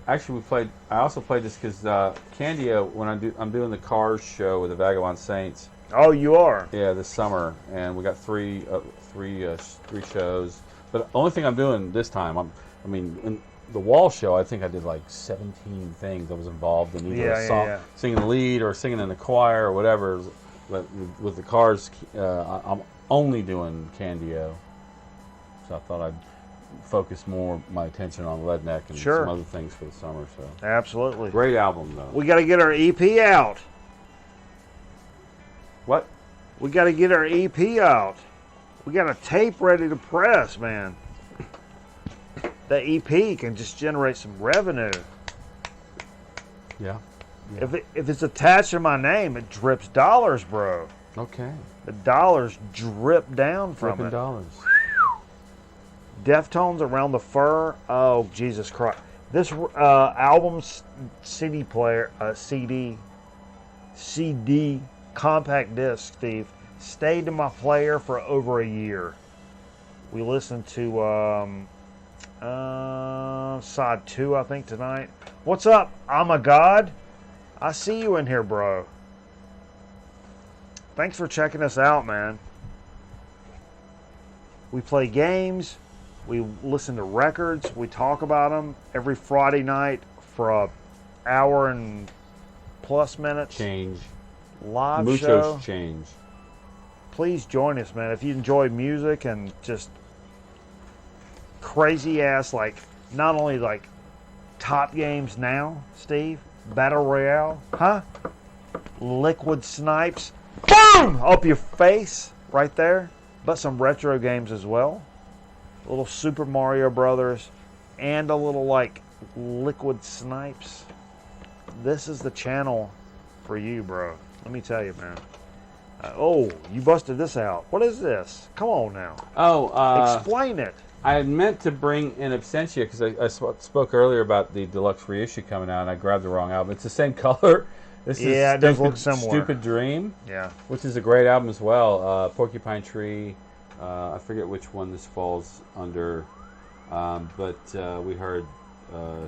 actually, I also played this because Candio, when I'm doing the Cars show with the Vagabond Saints. Oh, you are? Yeah, this summer, and we got three shows. But the only thing I'm doing this time, in the Wall show, I think I did like 17 things. I was involved in either a song, singing the lead or singing in the choir or whatever. But with the Cars, I'm only doing Candio. So I thought I'd focus more my attention on Leadneck and some other things for the summer. So Absolutely. great album, though. We got to get our EP out. What? We got to get our EP out. We got a tape ready to press, man. The EP can just generate some revenue. Yeah. If it's attached to my name, it drips dollars, bro. Okay. The dollars drip down from Dripping it. dollars. Deftones Around the Fur. Oh, Jesus Christ. This album's CD player, CD compact disc, Steve, stayed in my player for over a year. We listened to side 2, I think, tonight. What's up? I'm a God. I see you in here, bro. Thanks for checking us out, man. We play games. We listen to records. We talk about them every Friday night for an hour and plus minutes. Change. Live Muchos show. change. Please join us, man. If you enjoy music and just crazy ass, like, not only like top games now, Steve, Battle Royale, huh? Liquid snipes, boom, up your face right there. But some retro games as well. A little Super Mario Brothers and a little like Liquid Snipes. This is the channel for you, bro. Let me tell you, man. Oh, you busted this out. What is this? Come on now. Oh, explain it. I had meant to bring in Absentia because I spoke earlier about the deluxe reissue coming out, and I grabbed the wrong album. It's the same color. This is it does look similar. Stupid Dream. Yeah. Which is a great album as well. Porcupine Tree. I forget which one this falls under, but we heard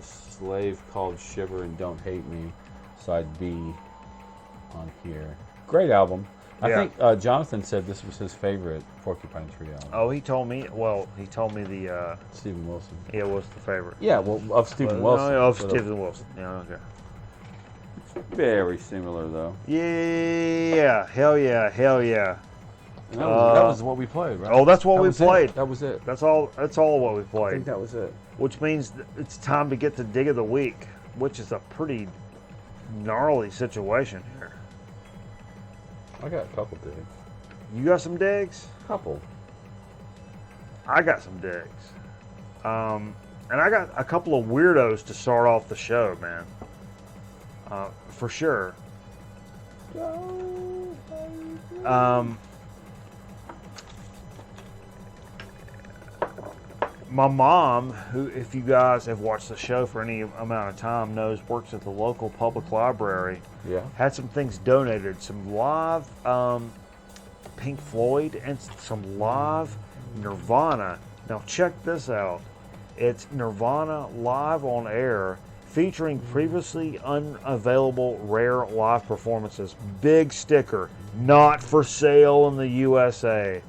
Slave Called Shiver and Don't Hate Me, side B on here. Great album. I think Jonathan said this was his favorite Porcupine Tree album. Oh, he told me. Well, he told me the. Stephen Wilson. Yeah, it was the favorite. Yeah, well, of Stephen Wilson. No, of Stephen Wilson. Yeah, okay. Very similar, though. Yeah, hell yeah, hell yeah. And that was what we played, right? Oh, that's what we played. That was it. That's all what we I played. think that was it. Which means it's time to get to Dig of the Week, which is a pretty gnarly situation here. I got a couple digs. You got some digs? Couple. I got some digs. And I got a couple of weirdos to start off the show, man. For sure. My mom, who, if you guys have watched the show for any amount of time, knows works at the local public library. Yeah. Had some things donated, some live Pink Floyd and some live Nirvana. Now check this out. It's Nirvana live on air, featuring previously unavailable rare live performances. Big sticker, not for sale in the USA.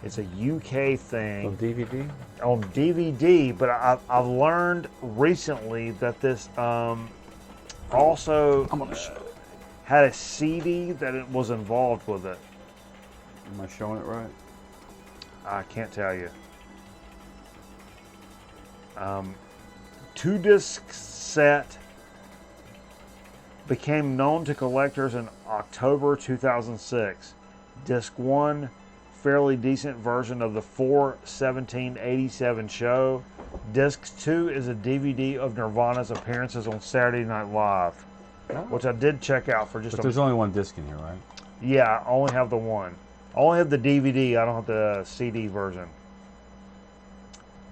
It's a UK thing. On DVD? On DVD, but I've learned recently that this also had a CD that it was involved with it. Am I showing it right? I can't tell you. 2-disc set became known to collectors in October 2006. Disc 1, fairly decent version of the 4/17/87 show. Disc 2 is a DVD of Nirvana's appearances on Saturday Night Live, which I did check out for just But there's only one disc in here, right? Yeah, I only have the one. I only have the DVD, I don't have the CD version.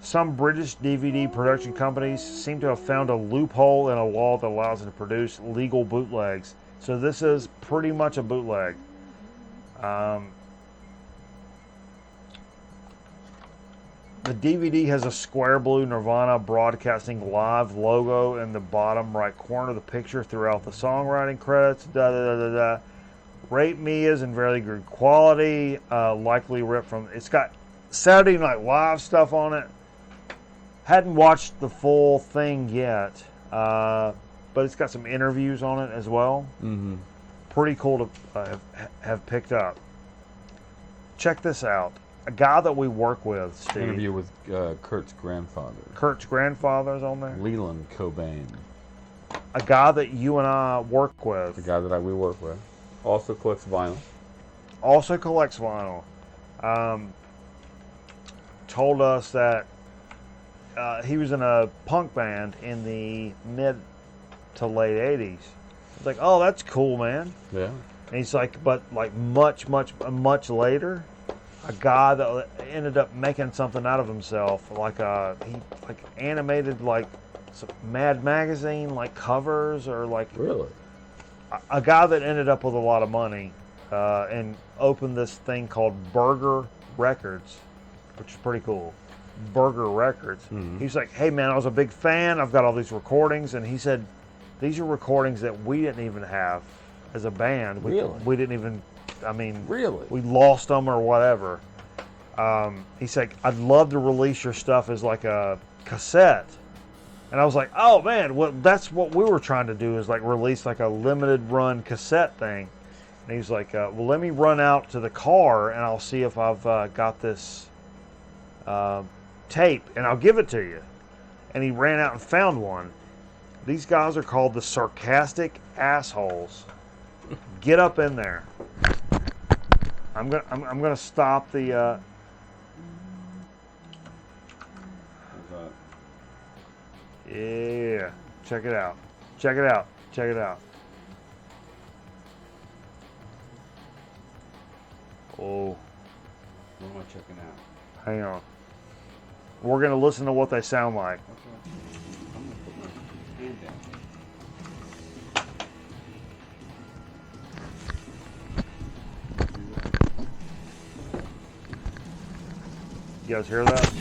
Some British DVD production companies seem to have found a loophole in a law that allows them to produce legal bootlegs. So this is pretty much a bootleg. The DVD has a square blue Nirvana Broadcasting Live logo in the bottom right corner of the picture throughout the songwriting credits. Rate Me is in very good quality, likely ripped from. It's got Saturday Night Live stuff on it. Hadn't watched the full thing yet, but it's got some interviews on it as well. Mm-hmm. Pretty cool to have picked up. Check this out. A guy that we work with, Steve. Interview with Kurt's grandfather. Kurt's grandfather's on there. Leland Cobain. A guy that you and I work with. The guy that we work with. Also collects vinyl. Also collects vinyl. Told us that he was in a punk band in the mid to late 80s. It's like, oh, that's cool, man. Yeah. And he's like, but like much later, a guy that ended up making something out of himself, like he like animated like some Mad Magazine like covers or like Really? a guy that ended up with a lot of money and opened this thing called Burger Records, which is pretty cool. Burger Records. Mm-hmm. He's like, hey man, I was a big fan. I've got all these recordings, and he said, these are recordings that we didn't even have as a band. We didn't even. I mean, really, we lost them or whatever. He's like, I'd love to release your stuff as like a cassette. And I was like, oh man, well that's what we were trying to do, is like release like a limited run cassette thing. And he's like, well let me run out to the car and I'll see if I've got this tape and I'll give it to you. And he ran out and found one. These guys are called the Sarcastic Assholes. Get up in there. I'm gonna stop the. Yeah, check it out. Check it out. Check it out. Oh, what am I checking out? hang on. We're gonna listen to what they sound like. I'm gonna put my hand down. You guys hear that?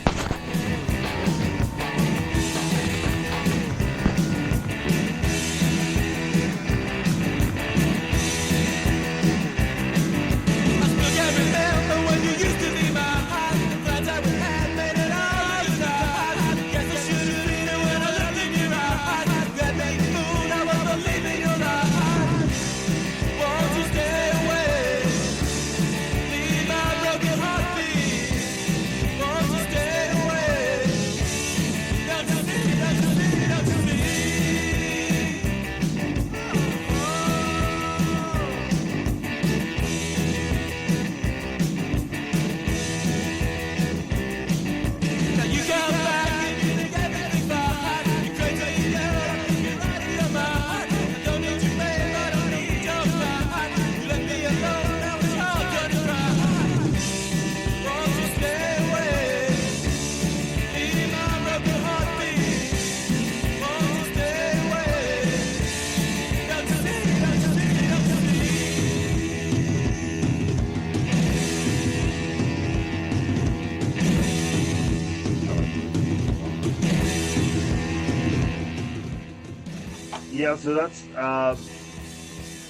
Yeah, so that's, I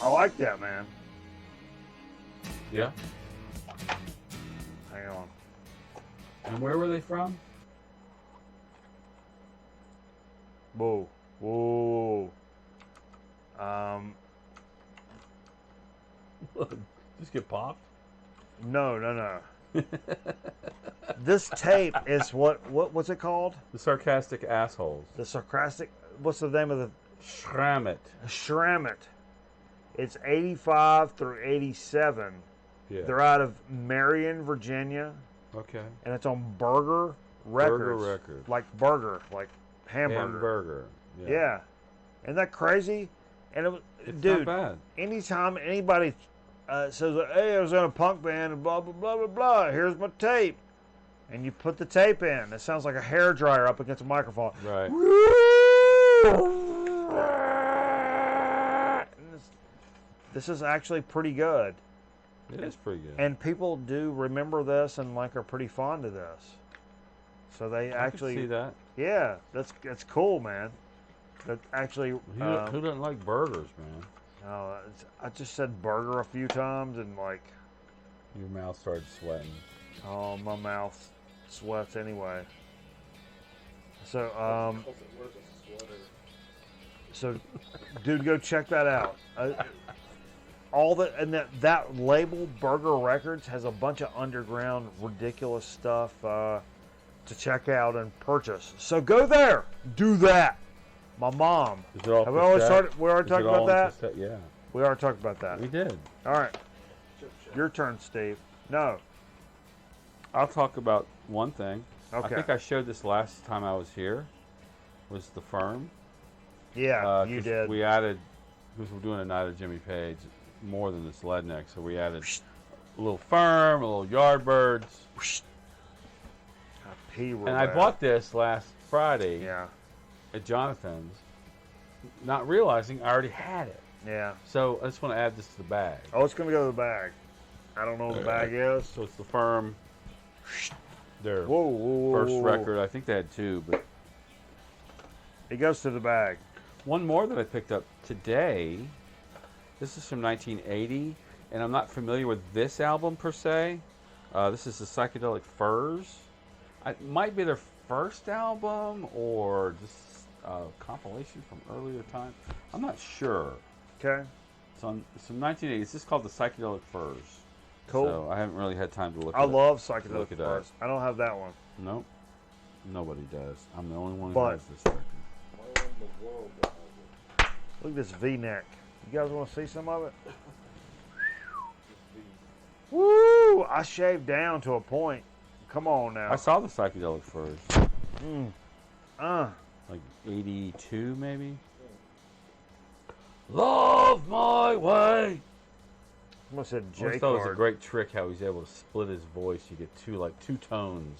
like that, man. Yeah. Hang on. And where were they from? Whoa, whoa. Just get popped? No. This tape is what's it called? The sarcastic assholes. The sarcastic. What's the name of the Shramit. Shramit? It's 85 through 87. Yeah. They're out of Marion, Virginia, Okay. and it's on Burger Records. Burger Records. Like burger, like hamburger. Hamburger. Yeah. Isn't that crazy? And it was, It's dude, not bad. anytime anybody says, "Hey, I was in a punk band and blah blah blah blah blah. Here's my tape," and you put the tape in, it sounds like a hairdryer up against a microphone. Right. This is actually pretty good, It is pretty good. and people do remember this and like are pretty fond of this. So they I actually, can see that. yeah, that's cool, man. That actually, Who doesn't like burgers, man? I just said burger a few times and like, Your mouth started sweating. oh, my mouth sweats anyway. So Calls it worse as a sweater. so, dude, go check that out. All that label, Burger Records, has a bunch of underground, ridiculous stuff to check out and purchase. So go there, do that. My mom. Is it all Have we already cassette? started? We already Is talked it all about on that. cassette? Yeah. We already talked about that. We did. All right, Chip shop. your turn, Steve. No. I'll talk about one thing. Okay. I think I showed this last time I was here. Was the firm? Yeah, you 'cause did. We added, because we're doing a night of Jimmy Page, more than this lead neck, so we added a little firm, a little Yardbirds, A pee real and I bad. bought this last Friday Yeah, at Jonathan's, not realizing I already had it. yeah. So I just want to add this to the bag. Oh, it's gonna go to the bag. I don't know what the bag is. So it's the firm. Their Whoa, whoa, whoa, first whoa. record. I think they had two, but It goes to the bag. one more that I picked up today. This is from 1980, and I'm not familiar with this album per se. This is the Psychedelic Furs. It might be their first album or just a compilation from earlier time. I'm not sure. Okay. It's from 1980. It's just called the Psychedelic Furs. Cool. So I haven't really had time to look I at love it. psychedelic Look it up. furs. I don't have that one. Nope. Nobody does. I'm the only one who But- has this record. Why in the world that has it? Look at this V-neck. You guys want to see some of it? Just Woo! I shaved down to a point. Come on now. I saw the Psychedelic Furs. Uh, Like 82 maybe? Love my way! I almost said I always J thought it was a card. great trick how he's able to split his voice. You get two tones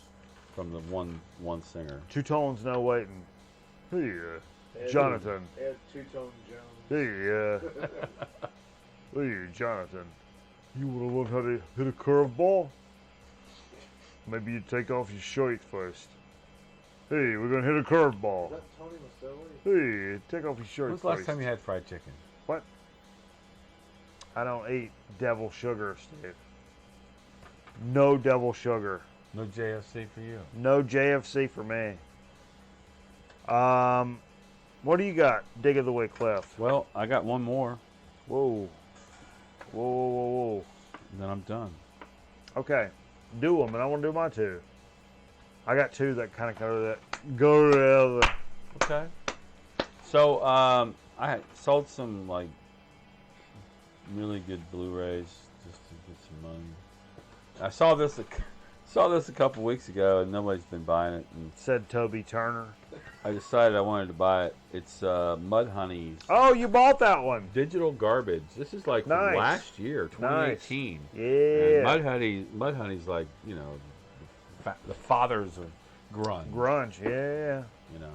from the one singer. Two tones, no waiting. Hey, Ed- Jonathan. Ed Two-Tone Jones. Hey, Jonathan. You want to learn how to hit a curveball? Maybe you take off your shirt first. Hey, we're gonna hit a Is curveball. that Tony Maselli? Hey, take off your shirt When was the first. last time you had fried chicken? What? I don't eat devil sugar, Steve. No devil sugar. No JFC for you. No JFC for me. What do you got? Dig of the week, Cliff. Well, I got one more, Whoa. Whoa, whoa, whoa, whoa. and then I'm done. Okay. Do them, and I want to do my two. I got two that kind of go together. Okay. So I had sold some like really good Blu-rays just to get some money. I saw this a couple weeks ago, and nobody's been buying it. And Said Toby Turner. I decided I wanted to buy it. It's Mudhoney's Oh, you bought that one. Digital Garbage. This is like Nice. from last year, 2018. Yeah. And Mudhoney's like, you know, the fathers of grunge. Grunge. Yeah. You know.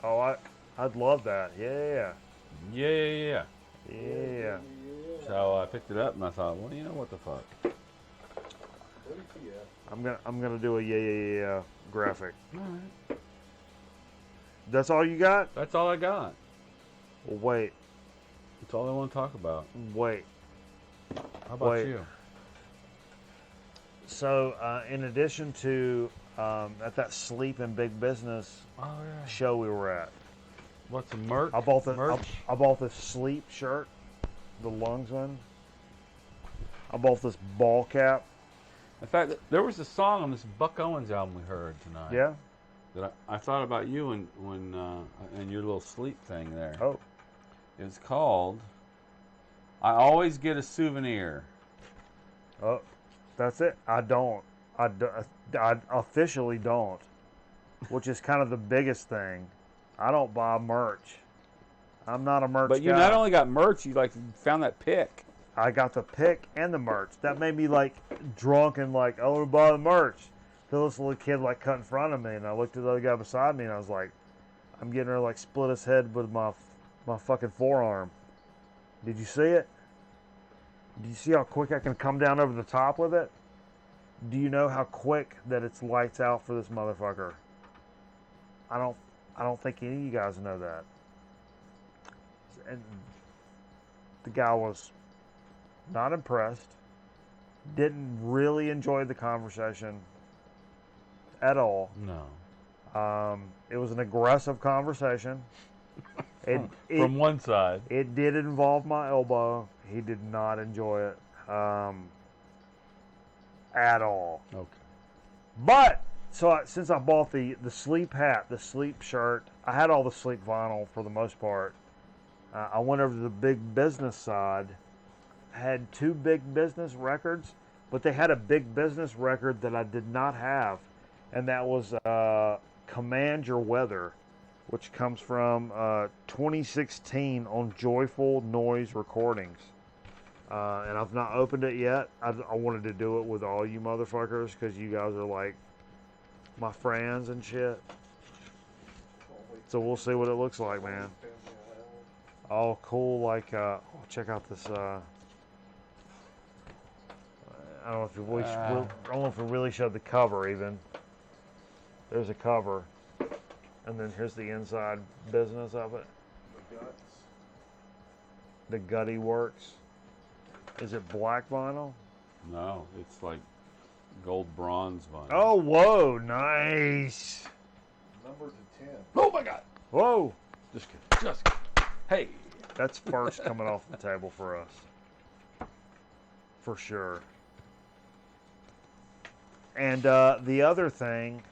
Oh, I'd love that. Yeah. Yeah. Yeah. So I picked it up and I thought, well, you know what the fuck. I'm gonna do a yeah graphic. All right. That's all you got? That's all I got. Well, wait. That's all I want to talk about. Wait. How about Wait. you? So, in addition to at that Sleep and Big Business Oh yeah. show we were at, What's a merch? I bought the merch. I bought this Sleep shirt, the lungs one. I bought this ball cap. In fact, there was a song on this Buck Owens album we heard tonight. Yeah. That I thought about you and your little sleep thing there. Oh. It's called "I Always Get a Souvenir." Oh, that's it. I officially don't, which is kind of the biggest thing. I don't buy merch. I'm not a merch But you guy. not only got merch, you found that pick. I got the pick and the merch. That made me like drunk and like, I want to buy the merch. Till this little kid like cut in front of me, and I looked at the other guy beside me, and I was like, I'm getting her to like split his head with my fucking forearm. Did you see it? Do you see how quick I can come down over the top with it? Do you know how quick that it's lights out for this motherfucker? I don't think any of you guys know that. And the guy was not impressed. Didn't really enjoy the conversation at all. No. It was an aggressive conversation. From one side. It did involve my elbow. He did not enjoy it at all. Okay. But since I bought the sleep hat, the sleep shirt, I had all the sleep vinyl for the most part. I went over to the Big Business side. Had 2 Big Business records, but they had a Big Business record that I did not have, and that was Command Your Weather, which comes from 2016 on Joyful Noise Recordings. And I've not opened it yet. I wanted to do it with all you motherfuckers because you guys are like my friends and shit. So we'll see what it looks like, man. Oh, cool. Like, check out this. I don't know if we really showed the cover even. There's a cover. And then here's the inside business of it. The guts. The Gutty Works. Is it black vinyl? No, it's like gold bronze vinyl. Oh, whoa, nice. Numbered to 10. Oh my God! Whoa. Just kidding. Just kidding. Hey. That's first coming off the table for us. For sure. And the other thing,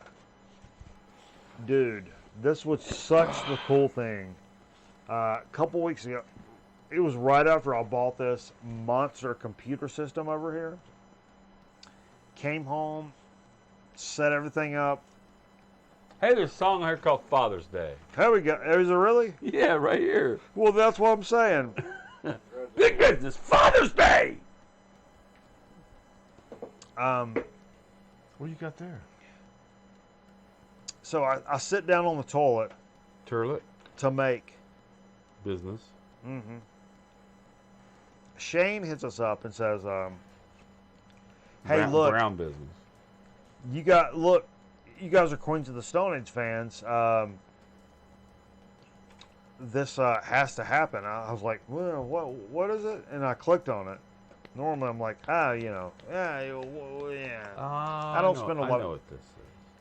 dude, this was such the cool thing. A couple weeks ago, it was right after I bought this monster computer system over here. Came home, set everything up. Hey, there's a song here called Father's Day. There we go. Is it really? Yeah, right here. Well, that's what I'm saying. Big Business, Father's Day! What do you got there? So I sit down on the toilet Turlet. to make. Business. Mm-hmm. Shane hits us up and says, "Hey, look, Brown business. you guys are Queens of the Stone Age fans. This has to happen." I was like, "Well, what is it?" And I clicked on it. Normally, I'm like, yeah. I don't spend a lot. I know what this is.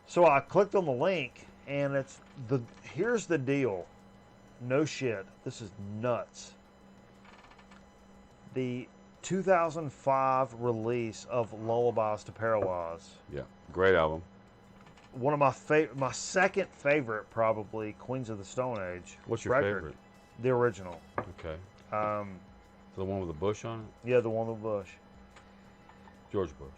So I clicked on the link, and here's the deal. No shit, this is nuts. The 2005 release of Lullabies to Paralyze. Yeah, great album. One of my second favorite, probably, Queens of the Stone Age. What's your record. favorite? The original. Okay. The one with the bush on it? Yeah, the one with the bush. George Bush.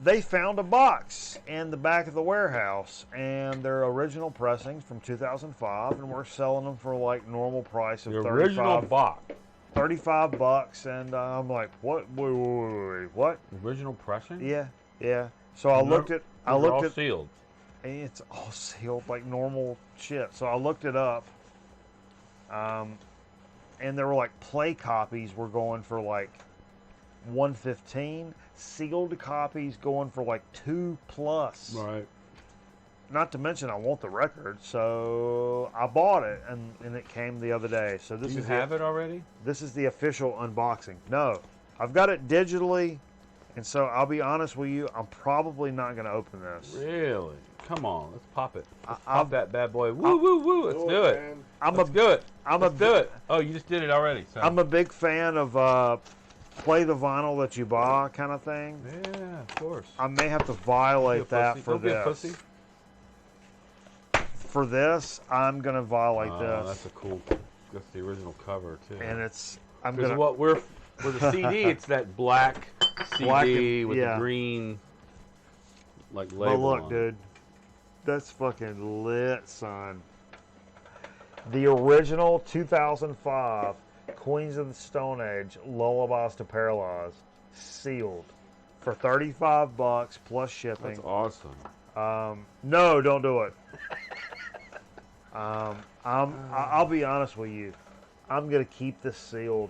They found a box in the back of the warehouse, and they're original pressings from 2005, and we're selling them for like normal price of The original box. $35, and I'm like, what? Wait, what? Original pressing? Yeah. So I looked at. Sealed. And it's all sealed like normal shit. So I looked it up, and there were like play copies were going for like $115. Sealed copies going for like $2+. Right. Not to mention I want the record, so I bought it, and it came the other day. So Do you have it already? This is the official unboxing. No, I've got it digitally, And so I'll be honest with you, I'm probably not going to open this. Really? Come on, let's pop it. Let's I'll- pop that bad boy. Woo, woo, woo. Let's do it. Man. Let's do it. I'm Let's a do it. Oh, you just did it already. So. I'm a big fan of play the vinyl that you buy kind of thing. Yeah, of course. I may have to violate that for Don't be a this. pussy. For this, I'm going to violate Oh, this. that's a cool. That's the original cover too. And I'm Because going to. what we're for the CD, it's that black CD Black and- with yeah. the green like But label. look, on it. dude, that's fucking lit, son. The original 2005 Queens of the Stone Age Lullabies to Paralyze, sealed for $35 plus shipping. That's awesome. No, don't do it. I'll be honest with you. I'm gonna keep this sealed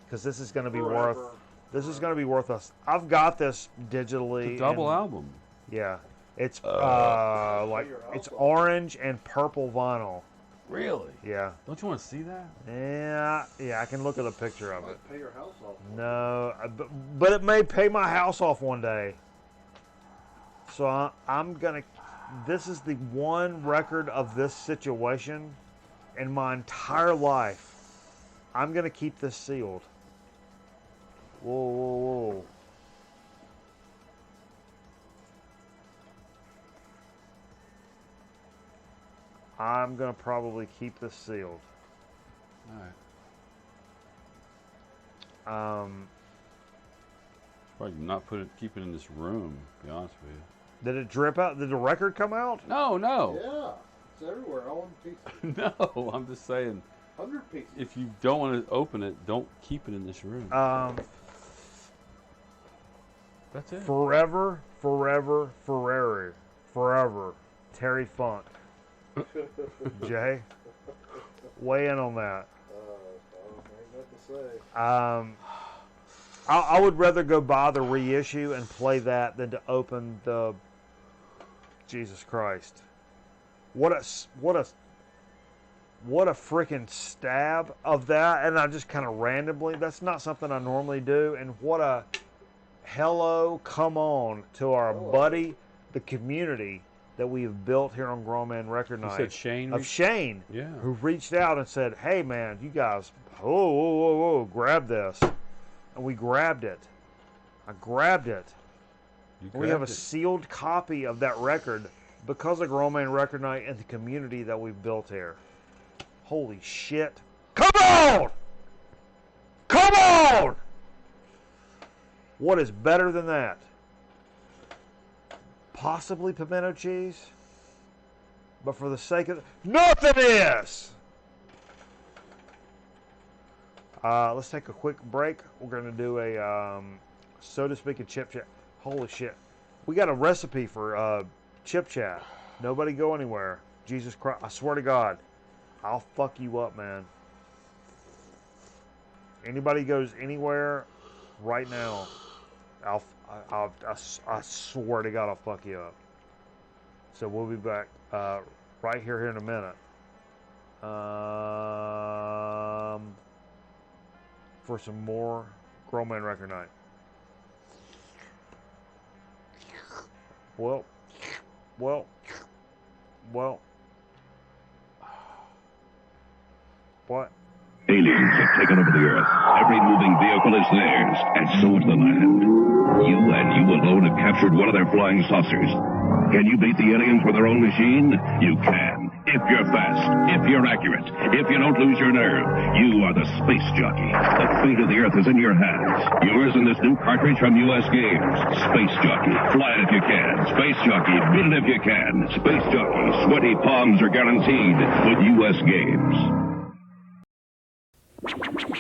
because this is gonna be Forever. worth. This is gonna be worth us. I've got this digitally. It's a double and- album. Yeah, it's like Your it's house. orange and purple vinyl. Really? Yeah, Don't you want to see that? yeah. I can look at a picture of it. Might pay your house off. No, but it may pay my house off one day. So I'm gonna. This is the one record of this situation in my entire life. I'm gonna keep this sealed. Whoa, whoa, whoa. I'm gonna probably keep this sealed. All right. Probably not keep it in this room. To be honest with you. Did it drip out? Did the record come out? No, no, Yeah, it's everywhere, all in pieces. no. I'm just saying, 100 pieces. if you don't want to open it, don't keep it in this room. That's it. Forever, forever, forever, forever. Terry Funk. Jay, weigh in on that. Ain't nothing to say. I would rather go buy the reissue and play that than to open the. Jesus Christ! What a freaking stab of that! And I just kind of randomly. That's not something I normally do. And what a hello, come on to our buddy, the community that we have built here on Grown Man Record You Night. said Shane. Of Shane, Yeah. who reached out and said, "Hey, man, you guys, whoa, whoa, whoa, whoa, grab this," and we grabbed it. I grabbed it. You We have a grabbed it. sealed copy of that record because of Grown Man Record Night and the community that we've built here. Holy shit! Come on! Come on! What is better than that? Possibly pimento cheese, but for the sake of nothing is. Let's take a quick break. We're going to do a, so to speak, a chip chat. Holy shit. We got a recipe for chip chat. Nobody go anywhere. Jesus Christ. I swear to God, I'll fuck you up, man. Anybody goes anywhere right now, I swear to God, I'll fuck you up. So we'll be back right here in a minute. For some more Grown Man Record Night. Well. What? Aliens have taken over the Earth. Every moving vehicle is theirs, and so is the land. You and you alone have captured one of their flying saucers. Can you beat the aliens with their own machine? You can. If you're fast, if you're accurate, if you don't lose your nerve, you are the space jockey. The fate of the Earth is in your hands. Yours in this new cartridge from U.S. Games. Space Jockey. Fly it if you can. Space Jockey. Beat it if you can. Space Jockey. Sweaty palms are guaranteed with U.S. Games.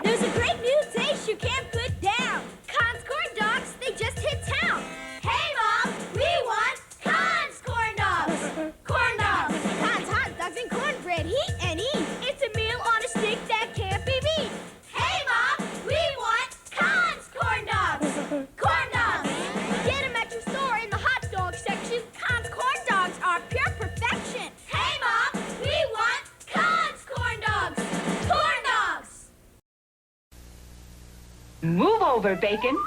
There's a great new taste you can't put down. Conn's corn dogs, they just hit town. Hey, Mom, we want Conn's corn dogs. Corn dogs. Conn's hot dogs and cornbread, heat and eat. It's a meal on a stick that can't be beat. Hey, Mom, we want Conn's corn dogs. Corn dogs. Get them at your store in the hot dog section. Conn's corn dogs are pure perfection. Hey, Mom, we want Conn's corn dogs. Corn dogs. Move over, Bacon.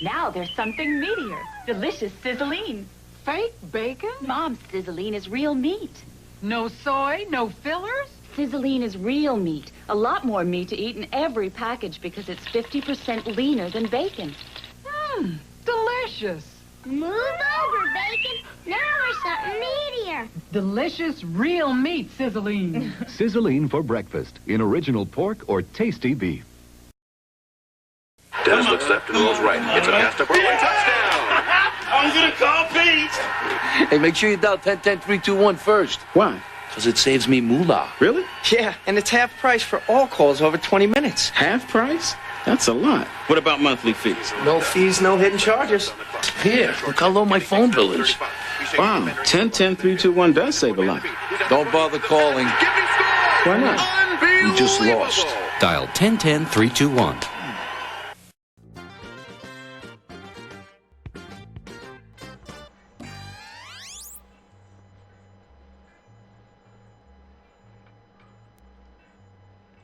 Now there's something meatier. Delicious sizzling. Fake bacon? Mom's sizzling is real meat. No soy, no fillers? Sizzling is real meat. A lot more meat to eat in every package because it's 50% leaner than bacon. Delicious. Move over, bacon. Now we're something meatier. Delicious real meat sizzling. Sizzling for breakfast in original pork or tasty beef. Dennis looks left and rolls right. It's a pass to Burley. Touchdown! I'm gonna call Pete. Hey, make sure you dial 10-10-3-2-1 first. Why? Because it saves me moolah. Really? Yeah, and it's half price for all calls over 20 minutes. Half price? That's a lot. What about monthly fees? No fees, no hidden charges. Here, look how low my phone bill is. Wow, 10-10-3-2-1 does save a lot. Don't bother calling. Why not? You just lost. Dial 10-10-3-2-1.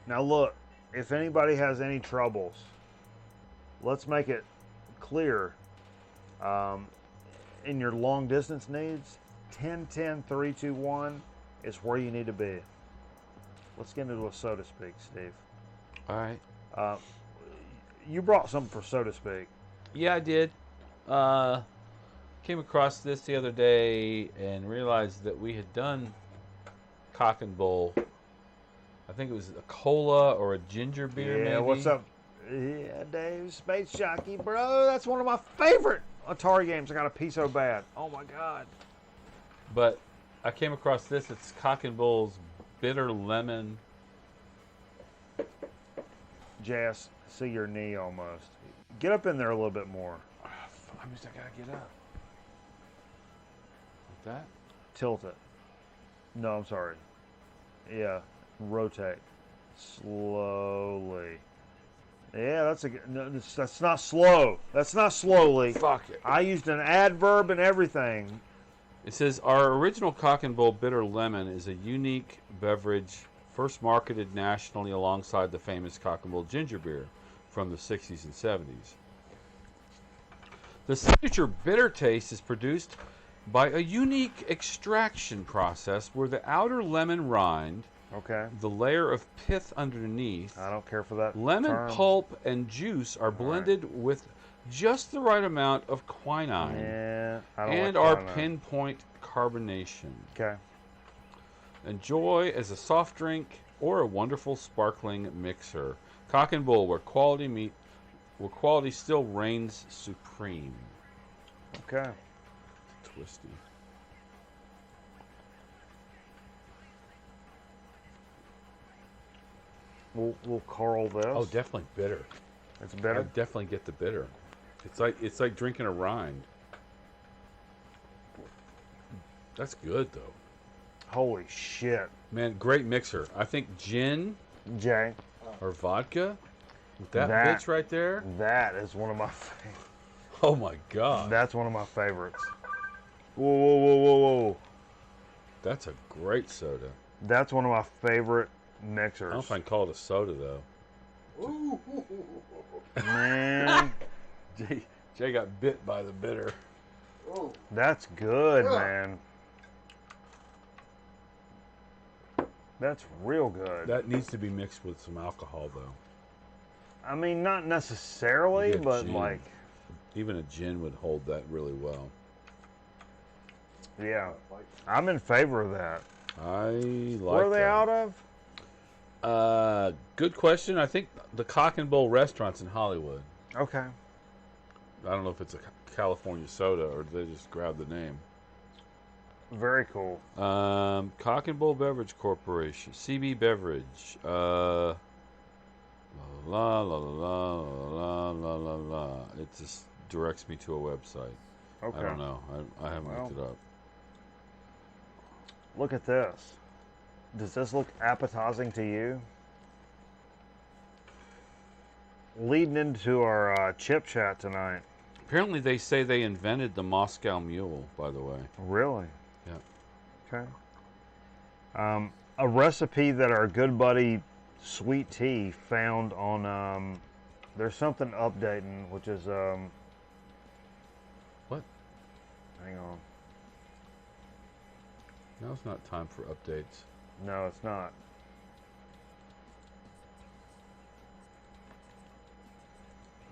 Now look, if anybody has any troubles, let's make it clear. In your long distance needs, 10-10-3-2-1 is where you need to be. Let's get into a soda speak, Steve. All right. You brought something for soda speak. Yeah, I did. Came across this the other day and realized that we had done Cock and Bull. I think it was a cola or a ginger beer, maybe. Yeah, what's up? Yeah, Dave, Space Jockey, bro. That's one of my favorite Atari games. I got a piece so bad. Oh, my God. But I came across this. It's Cock and Bull's Bitter Lemon. Jess, see your knee almost. Get up in there a little bit more. I gotta get up. Like that? Tilt it. No, I'm sorry. Yeah, rotate. Slowly. Yeah, that's a no, that's not slow. That's not slowly. Fuck it. I used an adverb and everything. It says, our original Cock and Bull Bitter Lemon is a unique beverage first marketed nationally alongside the famous Cock and Bull ginger beer from the 60s and 70s. The signature bitter taste is produced by a unique extraction process where the outer lemon rind, Okay. the layer of pith underneath, I don't care for that. lemon term. pulp, and juice are blended with just the right amount of quinine Yeah, I don't and like are quinine. pinpoint carbonation. Okay. Enjoy as a soft drink or a wonderful sparkling mixer. Cock and Bull, where quality still reigns supreme. Okay. Twisty. We'll curl this. Oh, definitely bitter. It's I better. definitely get the bitter. It's like drinking a rind. That's good though. Holy shit. Man, great mixer. I think gin Jay, or vodka with that That- bitch right there. that is one of my favorites. Oh my god. That's one of my favorites. Whoa, whoa, whoa, whoa, whoa. That's a great soda. That's one of my favorite I don't know mixers. if I can call it a soda though. Man, Jay got bit by the bitter. that's good, man. That's real good. That needs to be mixed with some alcohol though. I mean, not necessarily, Yeah, but gin. like, Even a gin would hold that really well. yeah. I'm in favor of that. I like Where are they that. out of? Good question. I think the Cock and Bull restaurant's in Hollywood. Okay. I don't know if it's a California soda or they just grabbed the name. Very cool. Cock and Bull Beverage Corporation, CB Beverage. La la la la la la la la. It just directs me to a website. Okay. I don't know. I haven't Well. looked it up. Look at this. Does this look appetizing to you? Leading into our chip chat tonight. Apparently, they say they invented the Moscow Mule. By the way. Really? Yeah. Okay. A recipe that our good buddy Sweet Tea found on. There's something updating, which is What? Hang on. Now it's not time for updates. No, it's not.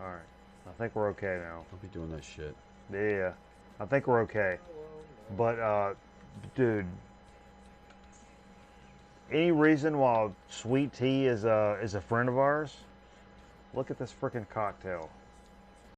All right. I think we're okay now. Don't be doing that shit. Yeah. I think we're okay. But, dude, any reason why Sweet Tea is a friend of ours? Look at this freaking cocktail.